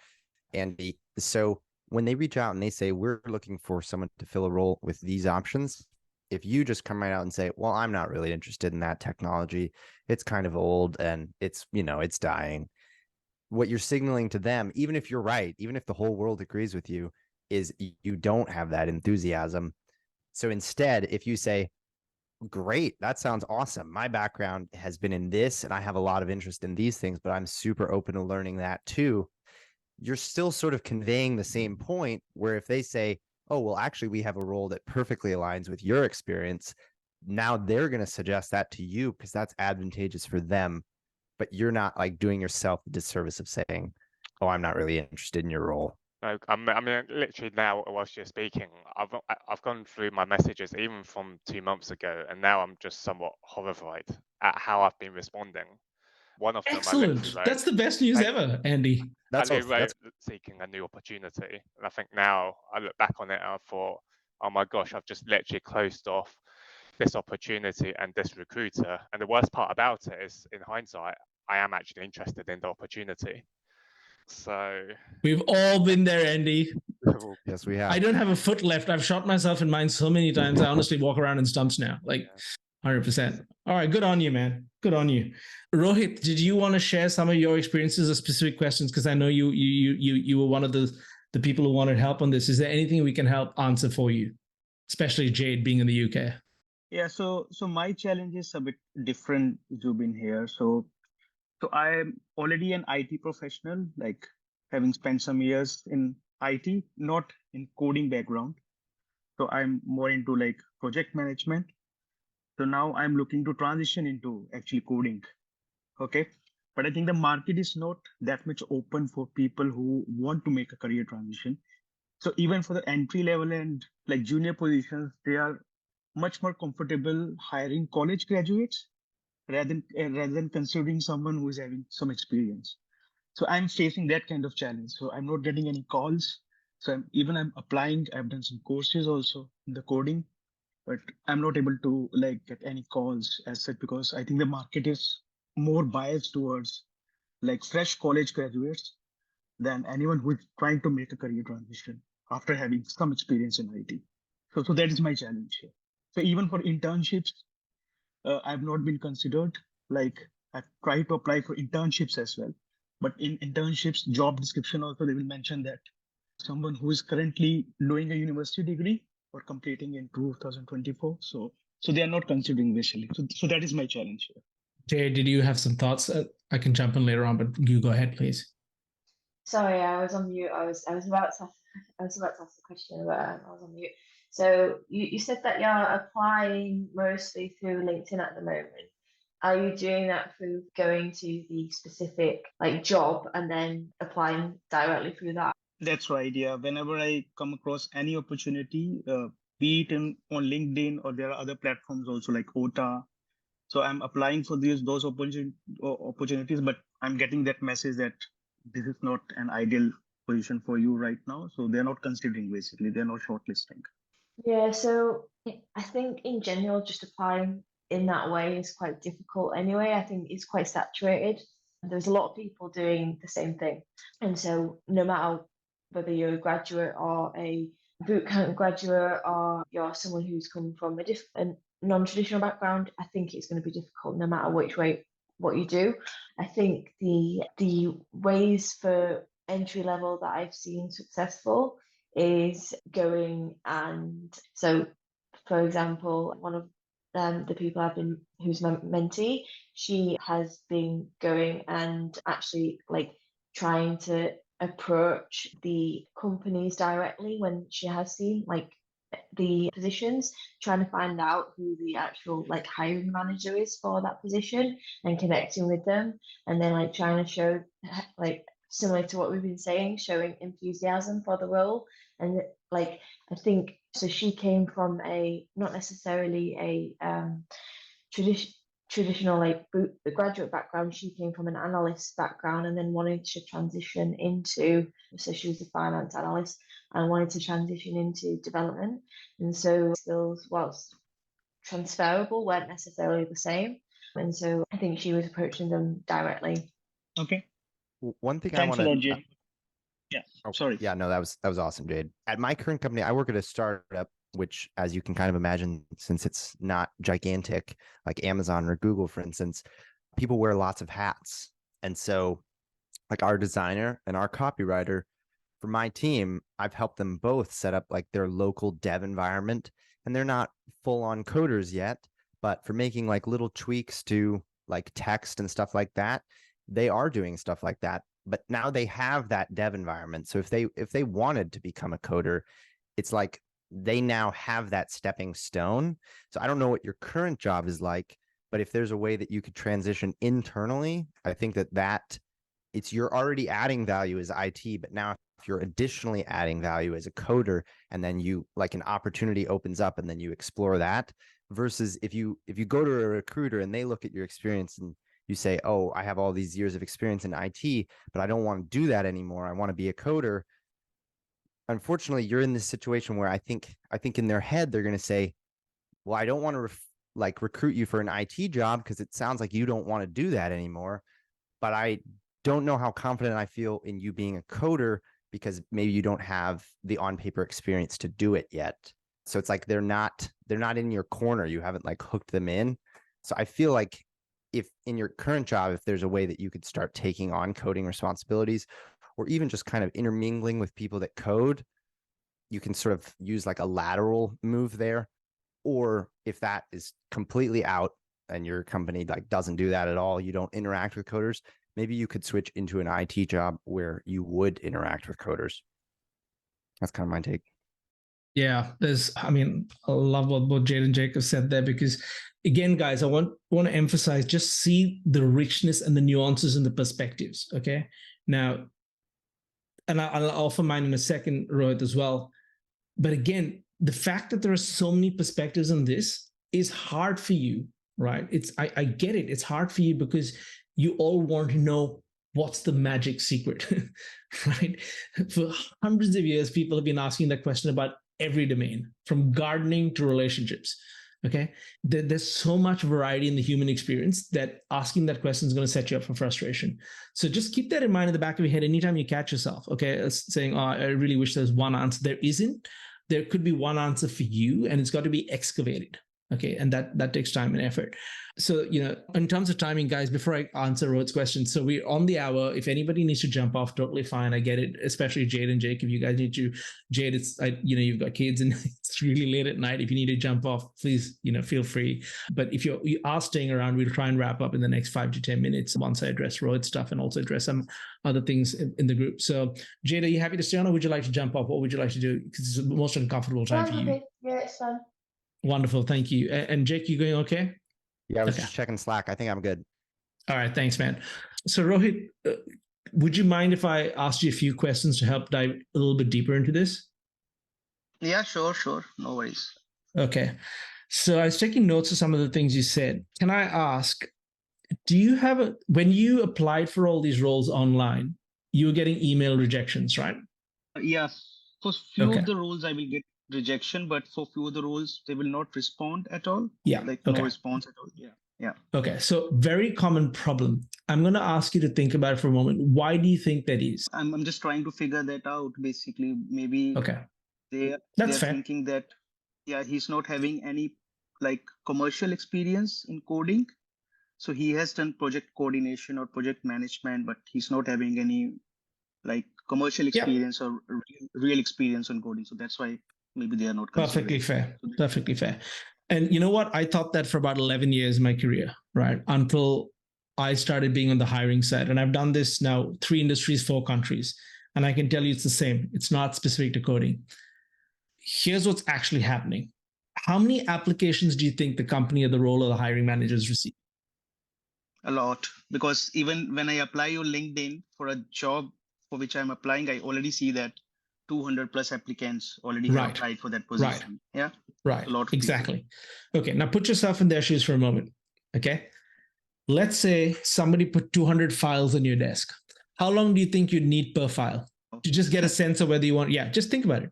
Andy. So when they reach out and they say, we're looking for someone to fill a role with these options, if you just come right out and say, well, I'm not really interested in that technology, it's kind of old and it's dying. What you're signaling to them, even if you're right, even if the whole world agrees with you, is you don't have that enthusiasm. So instead, if you say, great, that sounds awesome, my background has been in this and I have a lot of interest in these things, but I'm super open to learning that too, you're still sort of conveying the same point, where if they say, oh, well, actually, we have a role that perfectly aligns with your experience, now they're going to suggest that to you because that's advantageous for them. But you're not like doing yourself the disservice of saying, oh, I'm not really interested in your role. No, I mean, literally now, whilst you're speaking, I've gone through my messages even from 2 months ago, and now I'm just somewhat horrified at how I've been responding. One of them, excellent. That's the best news ever, Andy. That's seeking a new opportunity, and I think now I look back on it and I thought, oh my gosh, I've just literally closed off this opportunity and this recruiter. And the worst part about it is, in hindsight, I am actually interested in the opportunity. So we've all been there, Andy. Yes, we have. I don't have a foot left. I've shot myself in mine so many times. I honestly walk around in stumps now, like 100%. All right, good on you, man. Good on you. Rohit, did you want to share some of your experiences or specific questions? Because I know you were one of the people who wanted help on this. Is there anything we can help answer for you, especially Jade being in the UK? Yeah, so my challenge is a bit different, Zubin here. So I'm already an IT professional, like having spent some years in IT, not in coding background. So I'm more into like project management. So now I'm looking to transition into actually coding. Okay. But I think the market is not that much open for people who want to make a career transition. So even for the entry level and like junior positions, they are much more comfortable hiring college graduates rather than considering someone who is having some experience. So I'm facing that kind of challenge. So I'm not getting any calls. So I'm applying. I've done some courses also in the coding, but I'm not able to like get any calls as such because I think the market is more biased towards like fresh college graduates than anyone who is trying to make a career transition after having some experience in IT. So that is my challenge here. So even for internships, I've not been considered. Like I've tried to apply for internships as well, but in internships, job description also they will mention that someone who is currently doing a university degree or completing in 2024. So they are not considering basically. So that is my challenge here. Jay, did you have some thoughts? I can jump in later on, but you go ahead, please. Sorry, I was on mute. I was about to ask the question, but I was on mute. So you said that you're applying mostly through LinkedIn at the moment. Are you doing that through going to the specific like job and then applying directly through that? That's right. Yeah. Whenever I come across any opportunity, be it on LinkedIn or there are other platforms also like OTA. So I'm applying for those opportunities, but I'm getting that message that this is not an ideal position for you right now. So they're not considering basically, they're not shortlisting. Yeah, so I think in general, just applying in that way is quite difficult anyway. I think it's quite saturated. There's a lot of people doing the same thing. And so no matter whether you're a graduate or a bootcamp graduate or you're someone who's come from a non-traditional background, I think it's going to be difficult no matter which way what you do. I think the ways for entry level that I've seen successful is going and so for example one of the people who's my mentee, she has been going and actually like trying to approach the companies directly when she has seen like the positions, trying to find out who the actual like hiring manager is for that position and connecting with them, and then like trying to show like similar to what we've been saying, showing enthusiasm for the role. And like I think so she came from a not necessarily a traditional like graduate background. She came from an analyst background and then wanted to transition into, so she was a finance analyst and wanted to transition into development, and so skills whilst transferable weren't necessarily the same, and so I think she was approaching them directly. Okay. One thing Thanks I a want lot, to Jade. Yeah. Sorry. Yeah, no, that was awesome, Jade. At my current company, I work at a startup, which, as you can kind of imagine, since it's not gigantic like Amazon or Google, for instance, people wear lots of hats. And so, like our designer and our copywriter for my team, I've helped them both set up like their local dev environment. And they're not full on coders yet, but for making like little tweaks to like text and stuff like that, they are doing stuff like that. But now they have that dev environment. So if they wanted to become a coder, it's like they now have that stepping stone. So I don't know what your current job is like, but if there's a way that you could transition internally, I think that it's you're already adding value as IT, but now if you're additionally adding value as a coder, and then you like an opportunity opens up and then you explore that, versus if you go to a recruiter and they look at your experience and you say, oh, I have all these years of experience in IT, but I don't want to do that anymore. I want to be a coder. Unfortunately, you're in this situation where I think in their head, they're going to say, well, I don't want to recruit you for an IT job because it sounds like you don't want to do that anymore. But I don't know how confident I feel in you being a coder because maybe you don't have the on paper experience to do it yet. So it's like they're not in your corner. You haven't like hooked them in. So I feel like if in your current job, if there's a way that you could start taking on coding responsibilities or even just kind of intermingling with people that code, you can sort of use like a lateral move there. Or if that is completely out and your company like doesn't do that at all, you don't interact with coders, maybe you could switch into an IT job where you would interact with coders. That's kind of my take. Yeah, I love what both Jade and Jacob said there, because again, guys, I want to emphasize, just see the richness and the nuances and the perspectives. Okay. Now, and I'll offer mine in a second, Rohit, as well. But again, the fact that there are so many perspectives on this is hard for you, right? I get it. It's hard for you because you all want to know what's the magic secret, right? For hundreds of years, people have been asking that question about every domain, from gardening to relationships. Okay. There's so much variety in the human experience that asking that question is going to set you up for frustration. So just keep that in mind in the back of your head anytime you catch yourself. Okay. Saying, oh, I really wish there's one answer. There isn't. There could be one answer for you, and it's got to be excavated. Okay. And that takes time and effort. So, in terms of timing, guys, before I answer Rohit's question, so we're on the hour. If anybody needs to jump off, totally fine. I get it, especially Jade and Jake. If you guys need to, Jade, you've got kids and it's really late at night. If you need to jump off, please, feel free. But if you are staying around, we'll try and wrap up in the next 5 to 10 minutes once I address Rohit's stuff and also address some other things in the group. So, Jade, are you happy to stay on, or would you like to jump off? What would you like to do? Because it's the most uncomfortable time for you. Yeah, it's fine. Wonderful. Thank you. And Jake, you going okay? Yeah, I was just checking Slack. I think I'm good. All right. Thanks, man. So Rohit, would you mind if I asked you a few questions to help dive a little bit deeper into this? Yeah, sure. No worries. Okay. So I was taking notes of some of the things you said. Can I ask, do you have when you applied for all these roles online, you were getting email rejections, right? Yeah. For few of the roles, I will get rejection, but for few of the roles, they will not respond at all. Yeah. Like no response at all. Yeah. Okay. So very common problem. I'm going to ask you to think about it for a moment. Why do you think that is? I'm just trying to figure that out. Basically, maybe they're thinking that, he's not having any like commercial experience in coding. So he has done project coordination or project management, but he's not having any like commercial experience or real experience on coding. So that's why maybe they are not Perfectly fair. Perfectly fair. And you know what? I thought that for about 11 years in my career, right? Until I started being on the hiring side. And I've done this now, 3 industries, 4 countries. And I can tell you it's the same. It's not specific to coding. Here's what's actually happening. How many applications do you think the company or the role of the hiring managers receive? A lot. Because even when I apply on LinkedIn for a job for which I'm applying, I already see that 200 plus applicants already have applied for that position. Yeah. Right. A lot. Exactly. Okay. Now put yourself in their shoes for a moment. Okay. Let's say somebody put 200 files on your desk. How long do you think you'd need per file to just get a sense of whether you want? Yeah. Just think about it.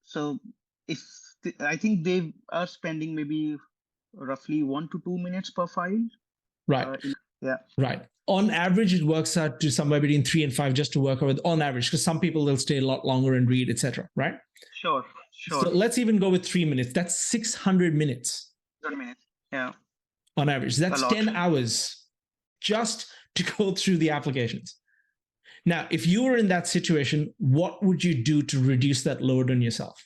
So I think they are spending maybe roughly 1 to 2 minutes per file. Right. Right. On average, it works out to somewhere between 3 and 5 just to work with on average, because some people will stay a lot longer and read, etc. Right? Sure. So let's even go with 3 minutes. That's 600 minutes. 1 minute. Yeah. On average. That's 10 hours just to go through the applications. Now, if you were in that situation, what would you do to reduce that load on yourself?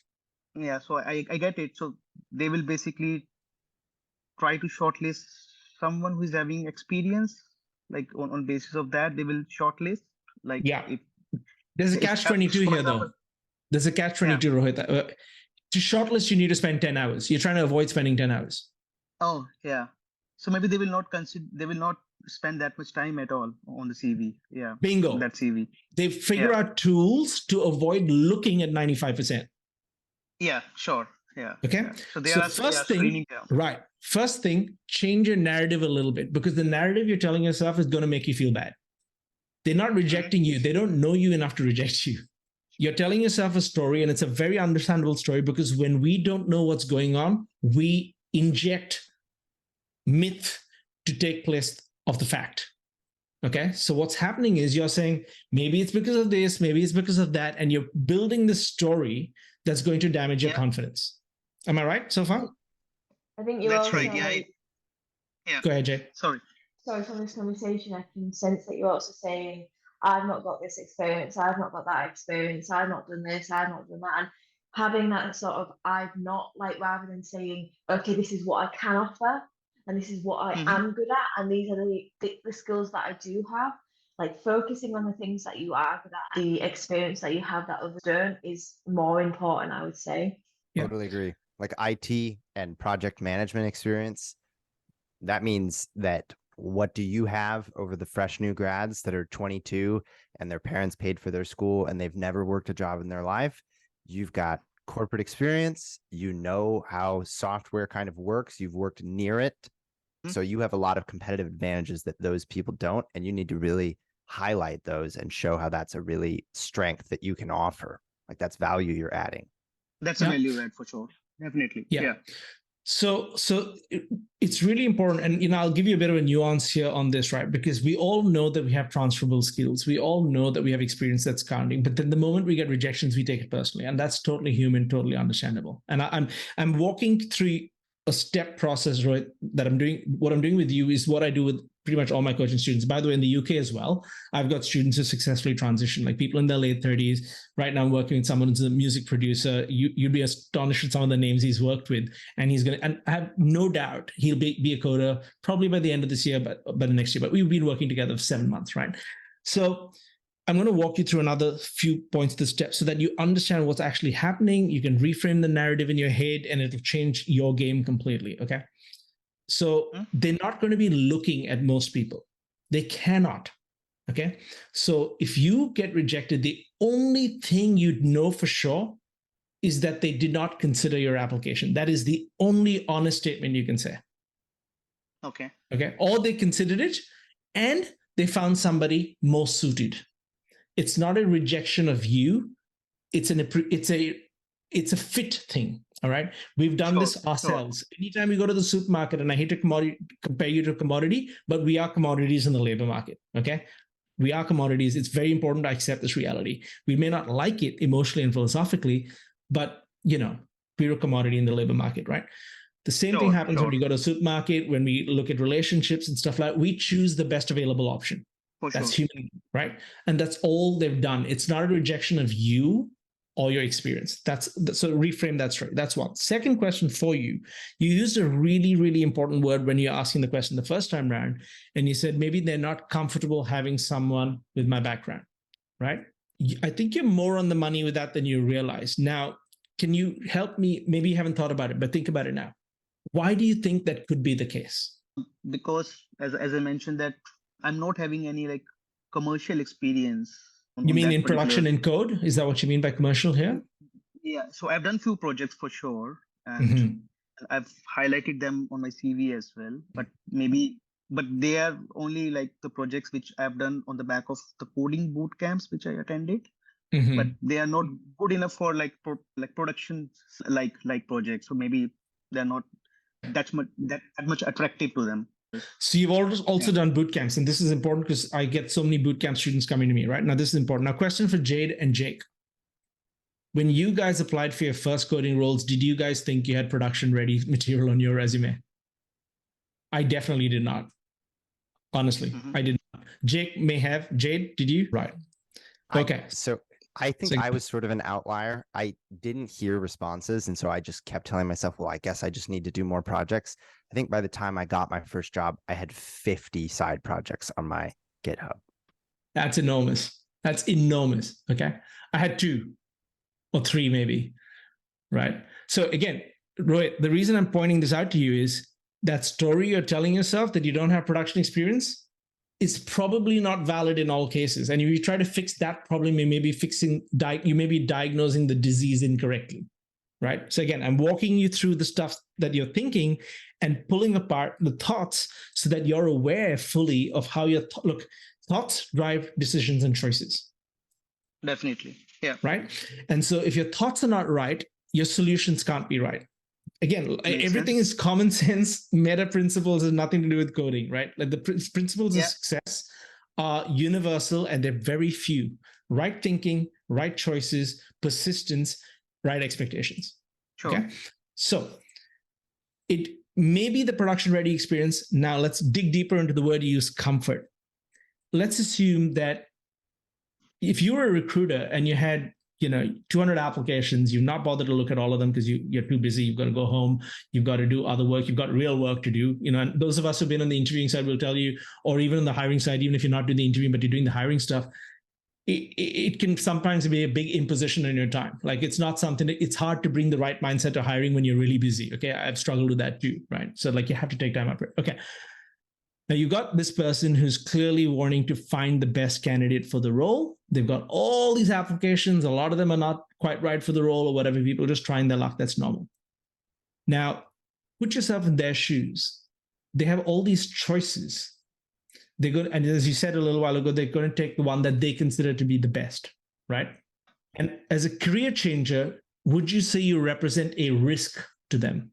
Yeah, so I get it. So they will basically try to shortlist someone who is having experience, like on basis of that, they will shortlist. Like, there's a catch-22 here, though. There's a catch-22, Rohit. To shortlist, you need to spend 10 hours. You're trying to avoid spending 10 hours. Oh, yeah. So maybe they will not spend that much time at all on the CV. Yeah. Bingo. That CV. They figure out tools to avoid looking at 95%. Yeah, sure. Yeah. Okay. Yeah. So First thing, change your narrative a little bit, because the narrative you're telling yourself is going to make you feel bad. They're not rejecting you. They don't know you enough to reject you. You're telling yourself a story, and it's a very understandable story, because when we don't know what's going on, we inject myth to take place of the fact. Okay. So what's happening is you're saying, maybe it's because of this, maybe it's because of that. And you're building this story that's going to damage your confidence. Am I right so far? I think you're That's also, right. Yeah. Go ahead, Jay. Sorry, from this conversation, I can sense that you're also saying, I've not got this experience, I've not got that experience, I've not done this, I've not done that. And having that sort of, I've not, like, rather than saying, okay, this is what I can offer, and this is what I am good at, and these are the skills that I do have. Like, focusing on the things that you are good at, the experience that you have that others don't, is more important, I would say. Totally agree. Like IT and project management experience, that means that what do you have over the fresh new grads that are 22 and their parents paid for their school and they've never worked a job in their life? You've got corporate experience, you know how software kind of works, you've worked near it. So you have a lot of competitive advantages that those people don't, and you need to really highlight those and show how that's a really strength that you can offer. Like, that's value you're adding. That's a Yeah. value add for sure. Definitely. Yeah. So it's really important. And, I'll give you a bit of a nuance here on this, right? Because we all know that we have transferable skills. We all know that we have experience that's counting. But then the moment we get rejections, we take it personally. And that's totally human, totally understandable. And I'm walking through a step process, right? That I'm doing. What I'm doing with you is what I do with pretty much all my coaching students. By the way, in the UK as well, I've got students who successfully transition, like people in their late 30s. Right now, I'm working with someone who's a music producer. You'd be astonished at some of the names he's worked with, and and I have no doubt he'll be a coder probably by the end of this year, but by the next year. But we've been working together for 7 months, right? So I'm going to walk you through another few points to step so that you understand what's actually happening. You can reframe the narrative in your head, and it'll change your game completely. Okay. So they're not going to be looking at most people. They cannot. Okay. So if you get rejected, the only thing you'd know for sure is that they did not consider your application. That is the only honest statement you can say. Okay. Okay. Or they considered it and they found somebody more suited. It's not a rejection of you. It's a fit thing. All right. We've done this ourselves. Anytime we go to the supermarket, and I hate to compare you to a commodity, but we are commodities in the labor market. Okay. We are commodities. It's very important to accept this reality. We may not like it emotionally and philosophically, but we're a commodity in the labor market, right? The same thing happens when we go to a supermarket, when we look at relationships and stuff like that. We choose the best available option. That's human, right? And that's all they've done. It's not a rejection of you or your experience. So reframe that straight. That's one. Second question for you. You used a really, really important word when you're asking the question the first time around, and you said maybe they're not comfortable having someone with my background, right? I think you're more on the money with that than you realize. Now, can you help me? Maybe you haven't thought about it, but think about it now. Why do you think that could be the case? Because as I mentioned that I'm not having any like commercial experience. You mean in production in code? Is that what you mean by commercial here? Yeah. So I've done few projects for sure, and I've highlighted them on my CV as well. But they are only like the projects which I've done on the back of the coding boot camps which I attended. But they are not good enough for like production like projects. So maybe they're not that much attractive to them. So you've also done boot camps, and this is important because I get so many boot camp students coming to me right now. This is important. Now, question for Jade and Jake. When you guys applied for your first coding roles, did you guys think you had production ready material on your resume? I definitely did not. Honestly, I did not. Jake may have. Jade, did you? Right. Okay. So I think I was sort of an outlier. I didn't hear responses. And so I just kept telling myself, well, I guess I just need to do more projects. I think by the time I got my first job, I had 50 side projects on my GitHub. That's enormous. That's enormous. Okay. I had 2 or 3 maybe. Right. So again, Rohit, the reason I'm pointing this out to you is that story you're telling yourself that you don't have production experience is probably not valid in all cases. And if you try to fix that problem, you may be diagnosing the disease incorrectly, right? So again, I'm walking you through the stuff that you're thinking and pulling apart the thoughts so that you're aware fully of how your thoughts drive decisions and choices. Definitely. Yeah. Right. And so if your thoughts are not right, your solutions can't be right. Again, everything is common sense. Meta principles has nothing to do with coding, right? Like the principles of success are universal and they're very few. Right thinking, right choices, persistence, right expectations. Sure. Okay. So it may be the production ready experience. Now let's dig deeper into the word you use, comfort. Let's assume that if you were a recruiter and you had 200 applications, you've not bothered to look at all of them because you're too busy. You've got to go home. You've got to do other work. You've got real work to do. And those of us who've been on the interviewing side will tell you, or even on the hiring side, even if you're not doing the interviewing, but you're doing the hiring stuff, it can sometimes be a big imposition on your time. Like it's not something it's hard to bring the right mindset to hiring when you're really busy. Okay. I've struggled with that too. Right. So like you have to take time out for it. Okay. Now you got this person who's clearly wanting to find the best candidate for the role. They've got all these applications. A lot of them are not quite right for the role or whatever. People are just trying their luck. That's normal. Now, put yourself in their shoes. They have all these choices. They're going, and as you said a little while ago, they're going to take the one that they consider to be the best, right? And as a career changer, would you say you represent a risk to them?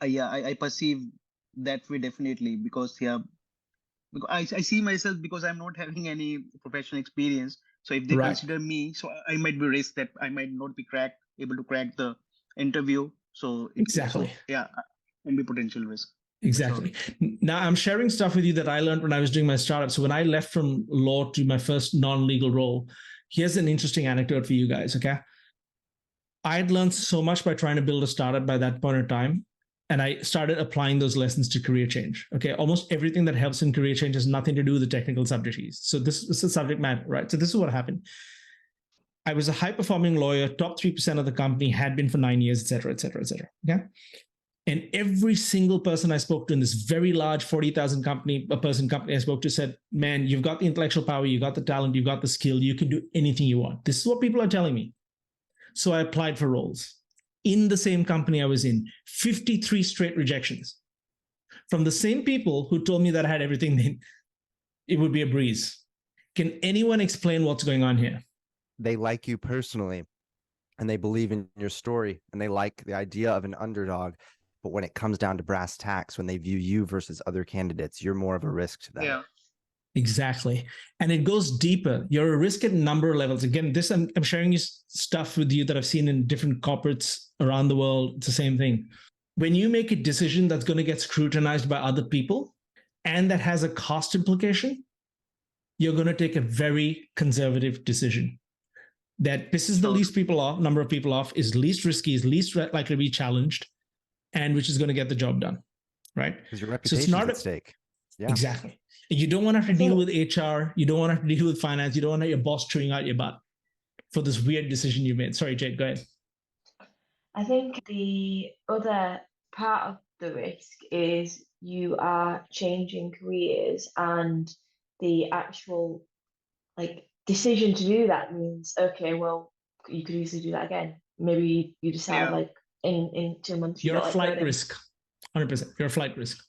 Yeah, I perceive that way definitely, because I see myself, because I'm not having any professional experience. So if they Right. consider me, so I might be risk that I might not be able to crack the interview. So Exactly. yeah, can be potential risk. Exactly. Sure. Now I'm sharing stuff with you that I learned when I was doing my startup. So when I left from law to my first non-legal role, here's an interesting anecdote for you guys. Okay. I'd learned so much by trying to build a startup by that point in time. And I started applying those lessons to career change. Okay. Almost everything that helps in career change has nothing to do with the technical subjects. So this is the subject matter, right? So this is what happened. I was a high-performing lawyer, top 3% of the company, had been for 9 years, et cetera, et cetera, et cetera. Okay. And every single person I spoke to in this very large 40,000 person company I spoke to said, man, you've got the intellectual power, you've got the talent, you've got the skill, you can do anything you want. This is what people are telling me. So I applied for roles in the same company I was in, 53 straight rejections from the same people who told me that I had everything, it would be a breeze. Can anyone explain what's going on here? They like you personally and they believe in your story and they like the idea of an underdog. But when it comes down to brass tacks, when they view you versus other candidates, you're more of a risk to them. Yeah. Exactly. And it goes deeper. You're a risk at a number of levels. Again, this I'm sharing you stuff with you that I've seen in different corporates around the world. It's the same thing. When you make a decision that's going to get scrutinized by other people and that has a cost implication, you're going to take a very conservative decision that pisses the least people off, number of people off, is least risky, is least likely to be challenged, and which is going to get the job done, right? Because your reputation is at stake. Yeah. Exactly. You don't want to have to deal with HR. You don't want to have to deal with finance. You don't want to have your boss chewing out your butt for this weird decision you made. Sorry, Jade, go ahead. I think the other part of the risk is you are changing careers, and the actual decision to do that means, okay, well, you could easily do that again. Maybe you decide in 2 months. You're a flight risk. 100%. You're a flight risk.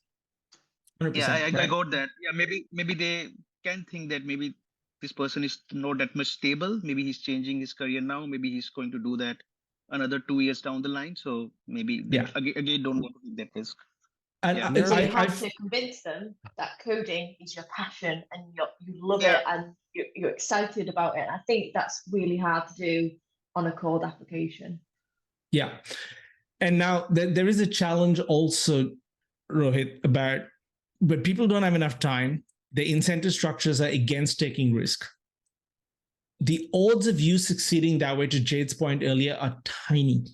100%, yeah, I right? got that. Yeah, maybe they can think that maybe this person is not that much stable. Maybe he's changing his career now. Maybe he's going to do that another 2 years down the line. So maybe they again don't want to take that risk. And so you have to convince them that coding is your passion and you love it and you're excited about it. I think that's really hard to do on a code application. Yeah. And now there is a challenge also, Rohit, about but people don't have enough time. The incentive structures are against taking risk. The odds of you succeeding that way, to Jade's point earlier, are tiny.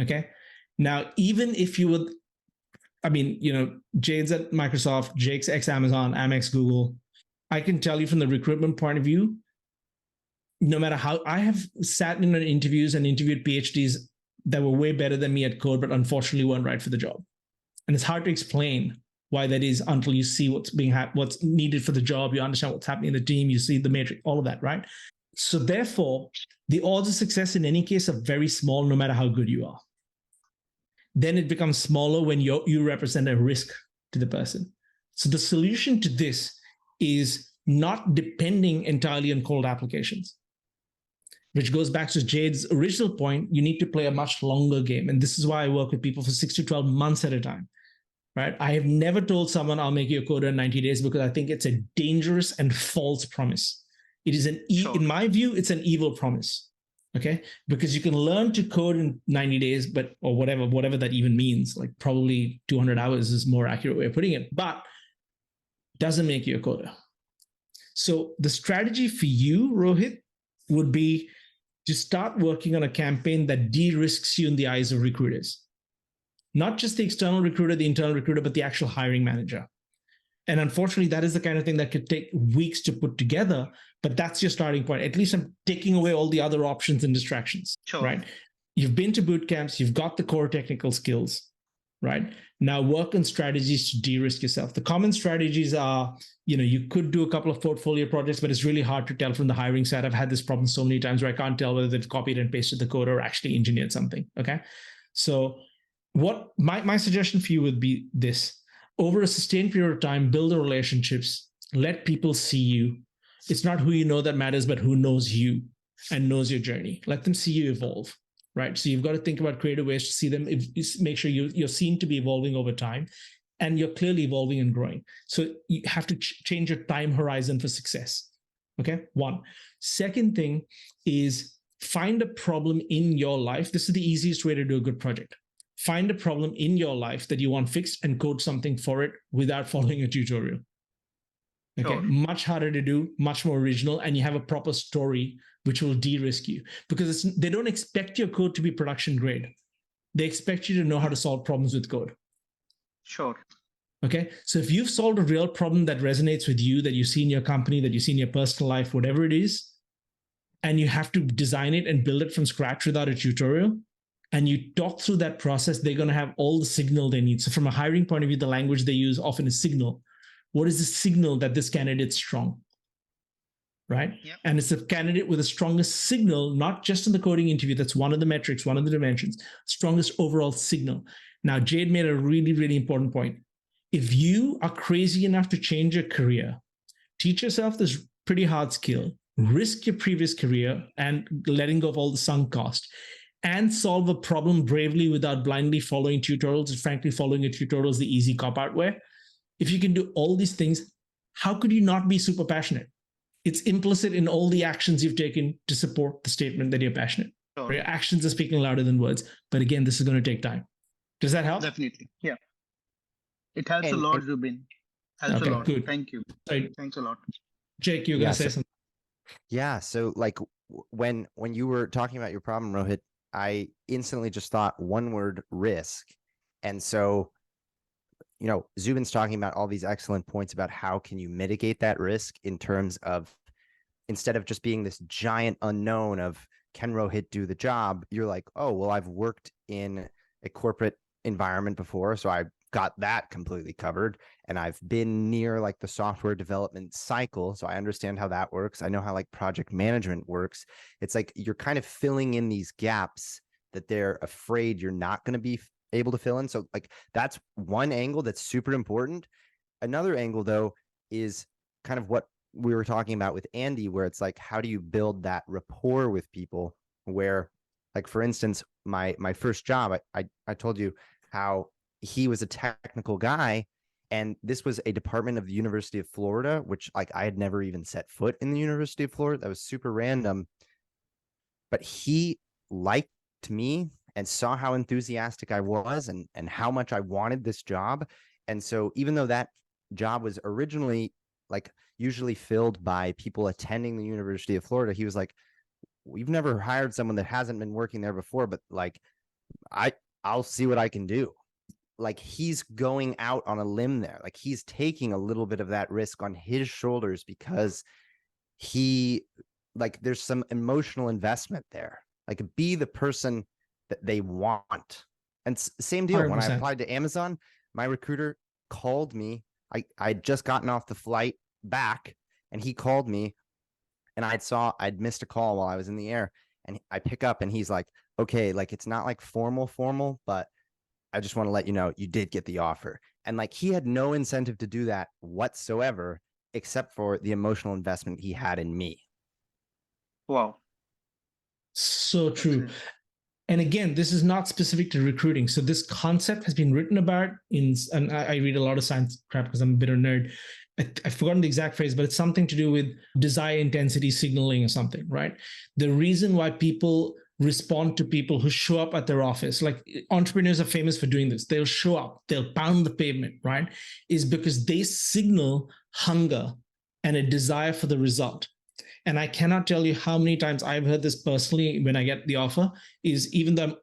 Okay. Now, even if you would, Jade's at Microsoft, Jake's ex-Amazon, I'm ex-Google. I can tell you from the recruitment point of view, no matter how I have sat in interviews and interviewed PhDs that were way better than me at code, but unfortunately weren't right for the job. And it's hard to explain why that is until you see what's needed for the job. You understand what's happening in the team. You see the matrix, all of that, right? So therefore, the odds of success in any case are very small, no matter how good you are. Then it becomes smaller when you represent a risk to the person. So the solution to this is not depending entirely on cold applications, which goes back to Jade's original point. You need to play a much longer game. And this is why I work with people for 6 to 12 months at a time. Right? I have never told someone I'll make you a coder in 90 days because I think it's a dangerous and false promise. It is in my view, it's an evil promise. Okay? Because you can learn to code in 90 days, or whatever that even means, like probably 200 hours is more accurate way of putting it, but doesn't make you a coder. So the strategy for you, Rohit, would be to start working on a campaign that de-risks you in the eyes of recruiters. Not just the external recruiter, the internal recruiter, but the actual hiring manager. And unfortunately, that is the kind of thing that could take weeks to put together, but that's your starting point. At least I'm taking away all the other options and distractions, right? You've been to boot camps, you've got the core technical skills, right? Now work on strategies to de-risk yourself. The common strategies are, you could do a couple of portfolio projects, but it's really hard to tell from the hiring side. I've had this problem so many times where I can't tell whether they've copied and pasted the code or actually engineered something, okay? So what my suggestion for you would be this: over a sustained period of time, build the relationships, let people see you. It's not who you know that matters, but who knows you and knows your journey. Let them see you evolve. right? So you've got to think about creative ways to see them, make sure you're seen to be evolving over time, and you're clearly evolving and growing. So you have to change your time horizon for success. Okay, one. Second thing is find a problem in your life. This is the easiest way to do a good project. Find a problem in your life that you want fixed and code something for it without following a tutorial. Okay, Sure. much harder to do, much more original, and you have a proper story which will de-risk you, because they don't expect your code to be production grade. They expect you to know how to solve problems with code. Sure. Okay, so if you've solved a real problem that resonates with you, that you see in your company, that you see in your personal life, whatever it is, and you have to design it and build it from scratch without a tutorial, and you talk through that process, they're going to have all the signal they need. So from a hiring point of view, the language they use often is signal. What is the signal that this candidate's strong? Right? Yep. And it's the candidate with the strongest signal, not just in the coding interview. That's one of the metrics, one of the dimensions, strongest overall signal. Now, Jade made a really, really important point. If you are crazy enough to change your career, teach yourself this pretty hard skill, risk your previous career and letting go of all the sunk cost, and solve a problem bravely without blindly following tutorials. And frankly, following a tutorial is the easy cop-out way. If you can do all these things, how could you not be super passionate? It's implicit in all the actions you've taken to support the statement that you're passionate. Sure. Your actions are speaking louder than words. But again, this is going to take time. Does that help? Definitely. Yeah. It helps a lot, Zubin. Helps Okay, a lot. good. Thank you. Sorry, Thanks a lot. Jake, you're going to say something. Yeah. So like when you were talking about your problem, Rohit, I instantly just thought one word: risk. And so, you know, Zubin's talking about all these excellent points about how can you mitigate that risk in terms of, instead of just being this giant unknown of can Rohit do the job, you're like, oh, well, I've worked in a corporate environment before, so I got that completely covered. And I've been near like the software development cycle, so I understand how that works. I know how like project management works. It's like you're kind of filling in these gaps that they're afraid you're not going to be able to fill in. So like that's one angle that's super important. Another angle though is kind of what we were talking about with Andy, where it's like, how do you build that rapport with people? Where, like, for instance, my first job, I told you how he was a technical guy, and this was a department of the University of Florida, which like I had never even set foot in the University of Florida. That was super random. But he liked me and saw how enthusiastic I was and how much I wanted this job. And so even though that job was originally like usually filled by people attending the University of Florida, he was like, we've never hired someone that hasn't been working there before, but like I'll see what I can do. Like he's going out on a limb there. Like he's taking a little bit of that risk on his shoulders because he, like, there's some emotional investment there. Like, be the person that they want. And same deal. 100%. When I applied to Amazon, my recruiter called me. I'd just gotten off the flight back, and he called me, and I'd missed a call while I was in the air, and I pick up, and he's like, okay, like, it's not like formal, but I just want to let you know you did get the offer. And like, he had no incentive to do that whatsoever, except for the emotional investment he had in me. Wow. So true. And again, this is not specific to recruiting. So this concept has been written about and I read a lot of science crap because I'm a bit of a nerd. I've forgotten the exact phrase, but it's something to do with desire intensity signaling or something, right? The reason why people respond to people who show up at their office, like entrepreneurs are famous for doing this. They'll show up, they'll pound the pavement, right? Is because they signal hunger and a desire for the result. And I cannot tell you how many times I've heard this personally when I get the offer, is even though I'm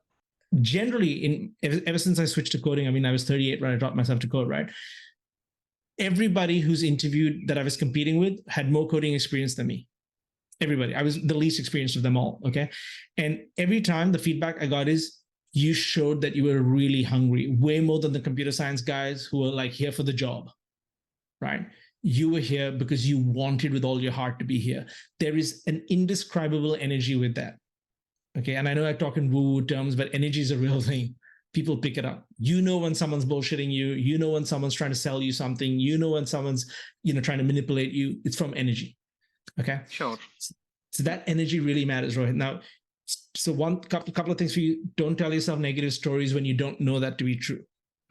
generally ever since I switched to coding, I mean, I was 38 when I taught myself to code, right? Everybody who's interviewed that I was competing with had more coding experience than me. Everybody. I was the least experienced of them all, okay? And every time the feedback I got is, you showed that you were really hungry, way more than the computer science guys who were like here for the job, right? You were here because you wanted with all your heart to be here. There is an indescribable energy with that, okay? And I know I talk in woo-woo terms, but energy is a real thing. People pick it up. You know when someone's bullshitting you. You know when someone's trying to sell you something. You know when someone's, trying to manipulate you. It's from energy. Okay. Sure. So that energy really matters, Rohit. Now, So one couple of things for you: don't tell yourself negative stories when you don't know that to be true.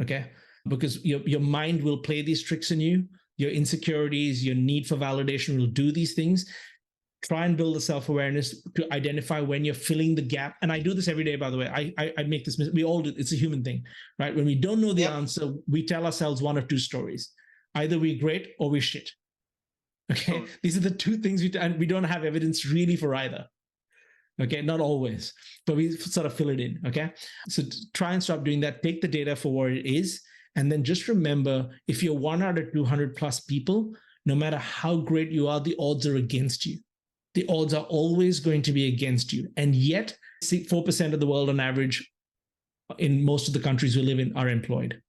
Okay, because your mind will play these tricks on you. Your insecurities, your need for validation will do these things. Try and build the self-awareness to identify when you're filling the gap. And I do this every day, by the way. I make this, we all do, it's a human thing, right? When we don't know the answer, we tell ourselves one or two stories. Either we're great or we're shit. Okay, these are the two things and we don't have evidence really for either. Okay, not always, but we sort of fill it in. Okay, so try and stop doing that. Take the data for what it is. And then just remember, if you're 1 out of 200 plus people, no matter how great you are, the odds are against you. The odds are always going to be against you. And yet, 4% of the world on average in most of the countries we live in are employed.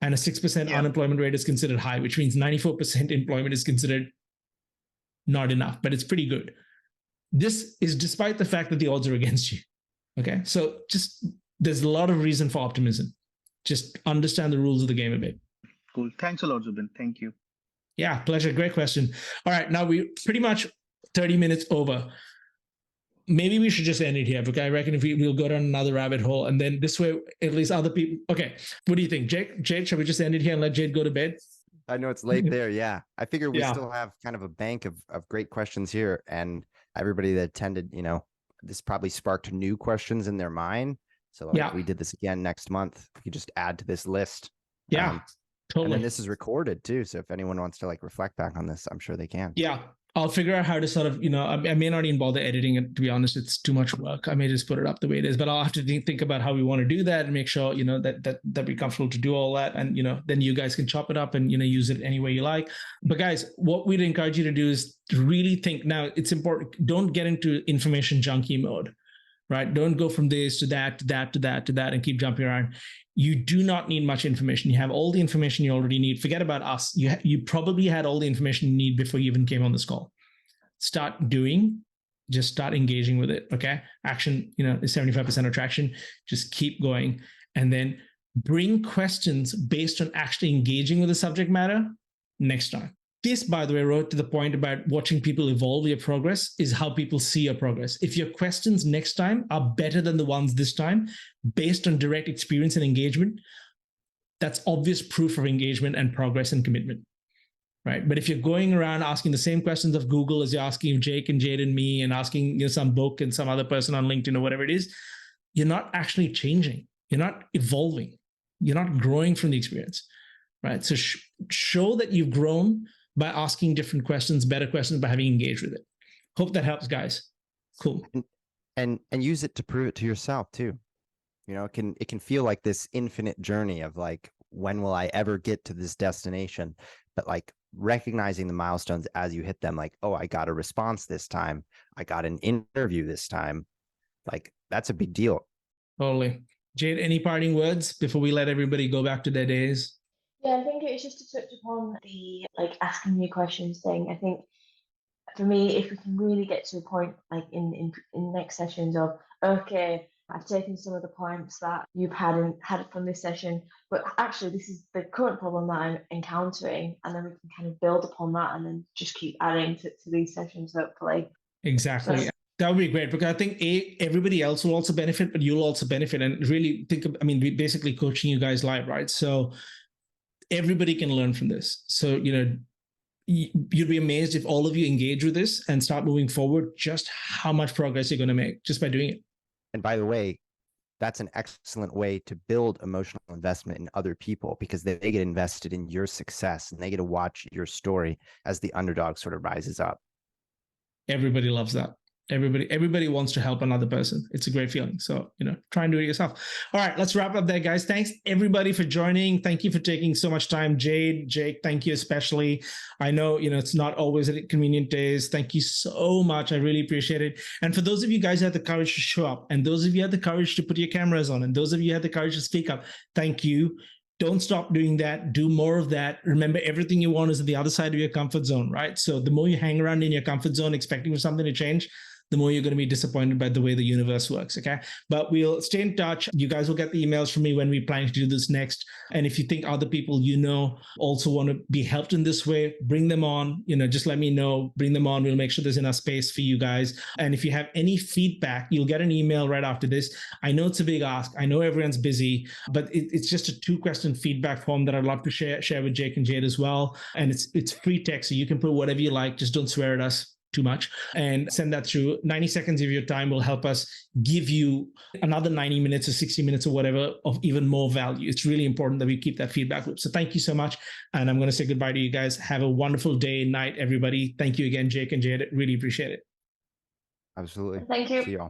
And a 6% unemployment rate is considered high, which means 94% employment is considered not enough, but it's pretty good. This is despite the fact that the odds are against you. Okay, so just there's a lot of reason for optimism. Just understand the rules of the game a bit. Cool. Thanks a lot, Zubin. Thank you. Yeah, pleasure. Great question. All right, now we pretty much 30 minutes over. Maybe we should just end it here, because I reckon if we'll go down another rabbit hole, and then this way at least other people. Okay, what do you think, Jade? Shall we just end it here and let Jade go to bed? I know it's late there. Yeah, I figure we still have kind of a bank of great questions here, and everybody that attended, this probably sparked new questions in their mind. So if we did this again next month, we could just add to this list. Yeah, totally. And then this is recorded too. So if anyone wants to reflect back on this, I'm sure they can. Yeah. I'll figure out how to sort of, I may not even bother editing it, to be honest. It's too much work. I may just put it up the way it is, but I'll have to think about how we want to do that and make sure, that we're comfortable to do all that. And, then you guys can chop it up and, use it any way you like. But guys, what we'd encourage you to do is to really think. Now, it's important. Don't get into information junkie mode, right? Don't go from this to that, to that, to that, to that, and keep jumping around. You do not need much information. You have all the information you already need. Forget about us. You probably had all the information you need before you even came on this call. Start doing, just start engaging with it. Okay. Action, is 75% attraction. Just keep going. And then bring questions based on actually engaging with the subject matter next time. This, by the way, wrote to the point about watching people evolve your progress is how people see your progress. If your questions next time are better than the ones this time, based on direct experience and engagement, that's obvious proof of engagement and progress and commitment, right? But if you're going around asking the same questions of Google as you're asking Jake and Jade and me, and asking some book and some other person on LinkedIn or whatever it is, you're not actually changing. You're not evolving. You're not growing from the experience, right? So show that you've grown by asking different questions, better questions, by having engaged with it. Hope that helps, guys. Cool. And use it to prove it to yourself too. It can feel like this infinite journey of when will I ever get to this destination? But recognizing the milestones as you hit them, oh, I got a response this time. I got an interview this time. That's a big deal. Totally. Jade, any parting words before we let everybody go back to their days? Yeah, I think it's just to touch upon the asking new questions thing. I think for me, if we can really get to a point in next sessions of, okay, I've taken some of the points that you've had from this session, but actually this is the current problem that I'm encountering, and then we can kind of build upon that and then just keep adding to these sessions, hopefully. Exactly. So, that would be great, because I think everybody else will also benefit, but you'll also benefit. And really think of, we're basically coaching you guys live, right? So everybody can learn from this. So, you'd be amazed if all of you engage with this and start moving forward, just how much progress you're going to make just by doing it. And by the way, that's an excellent way to build emotional investment in other people, because they get invested in your success and they get to watch your story as the underdog sort of rises up. Everybody loves that. Everybody wants to help another person. It's a great feeling. So, try and do it yourself. All right, let's wrap up there, guys. Thanks everybody for joining. Thank you for taking so much time. Jade, Jake, thank you especially. I know, it's not always at convenient days. Thank you so much. I really appreciate it. And for those of you guys who had the courage to show up, and those of you who had the courage to put your cameras on, and those of you who had the courage to speak up, thank you. Don't stop doing that. Do more of that. Remember, everything you want is at the other side of your comfort zone, right? So the more you hang around in your comfort zone expecting for something to change, the more you're going to be disappointed by the way the universe works. Okay. But we'll stay in touch. You guys will get the emails from me when we plan to do this next. And if you think other people also want to be helped in this way, bring them on. Just let me know, bring them on. We'll make sure there's enough space for you guys. And if you have any feedback, you'll get an email right after this. I know it's a big ask. I know everyone's busy, but it's just a 2-question feedback form that I'd love to share with Jake and Jade as well. And it's free text, so you can put whatever you like. Just don't swear at us too much, and send that through. 90 seconds of your time will help us give you another 90 minutes or 60 minutes or whatever of even more value. It's really important that we keep that feedback loop. So thank you so much. And I'm going to say goodbye to you guys. Have a wonderful day, night, everybody. Thank you again, Jake and Jade. Really appreciate it. Absolutely. Thank you. See y'all.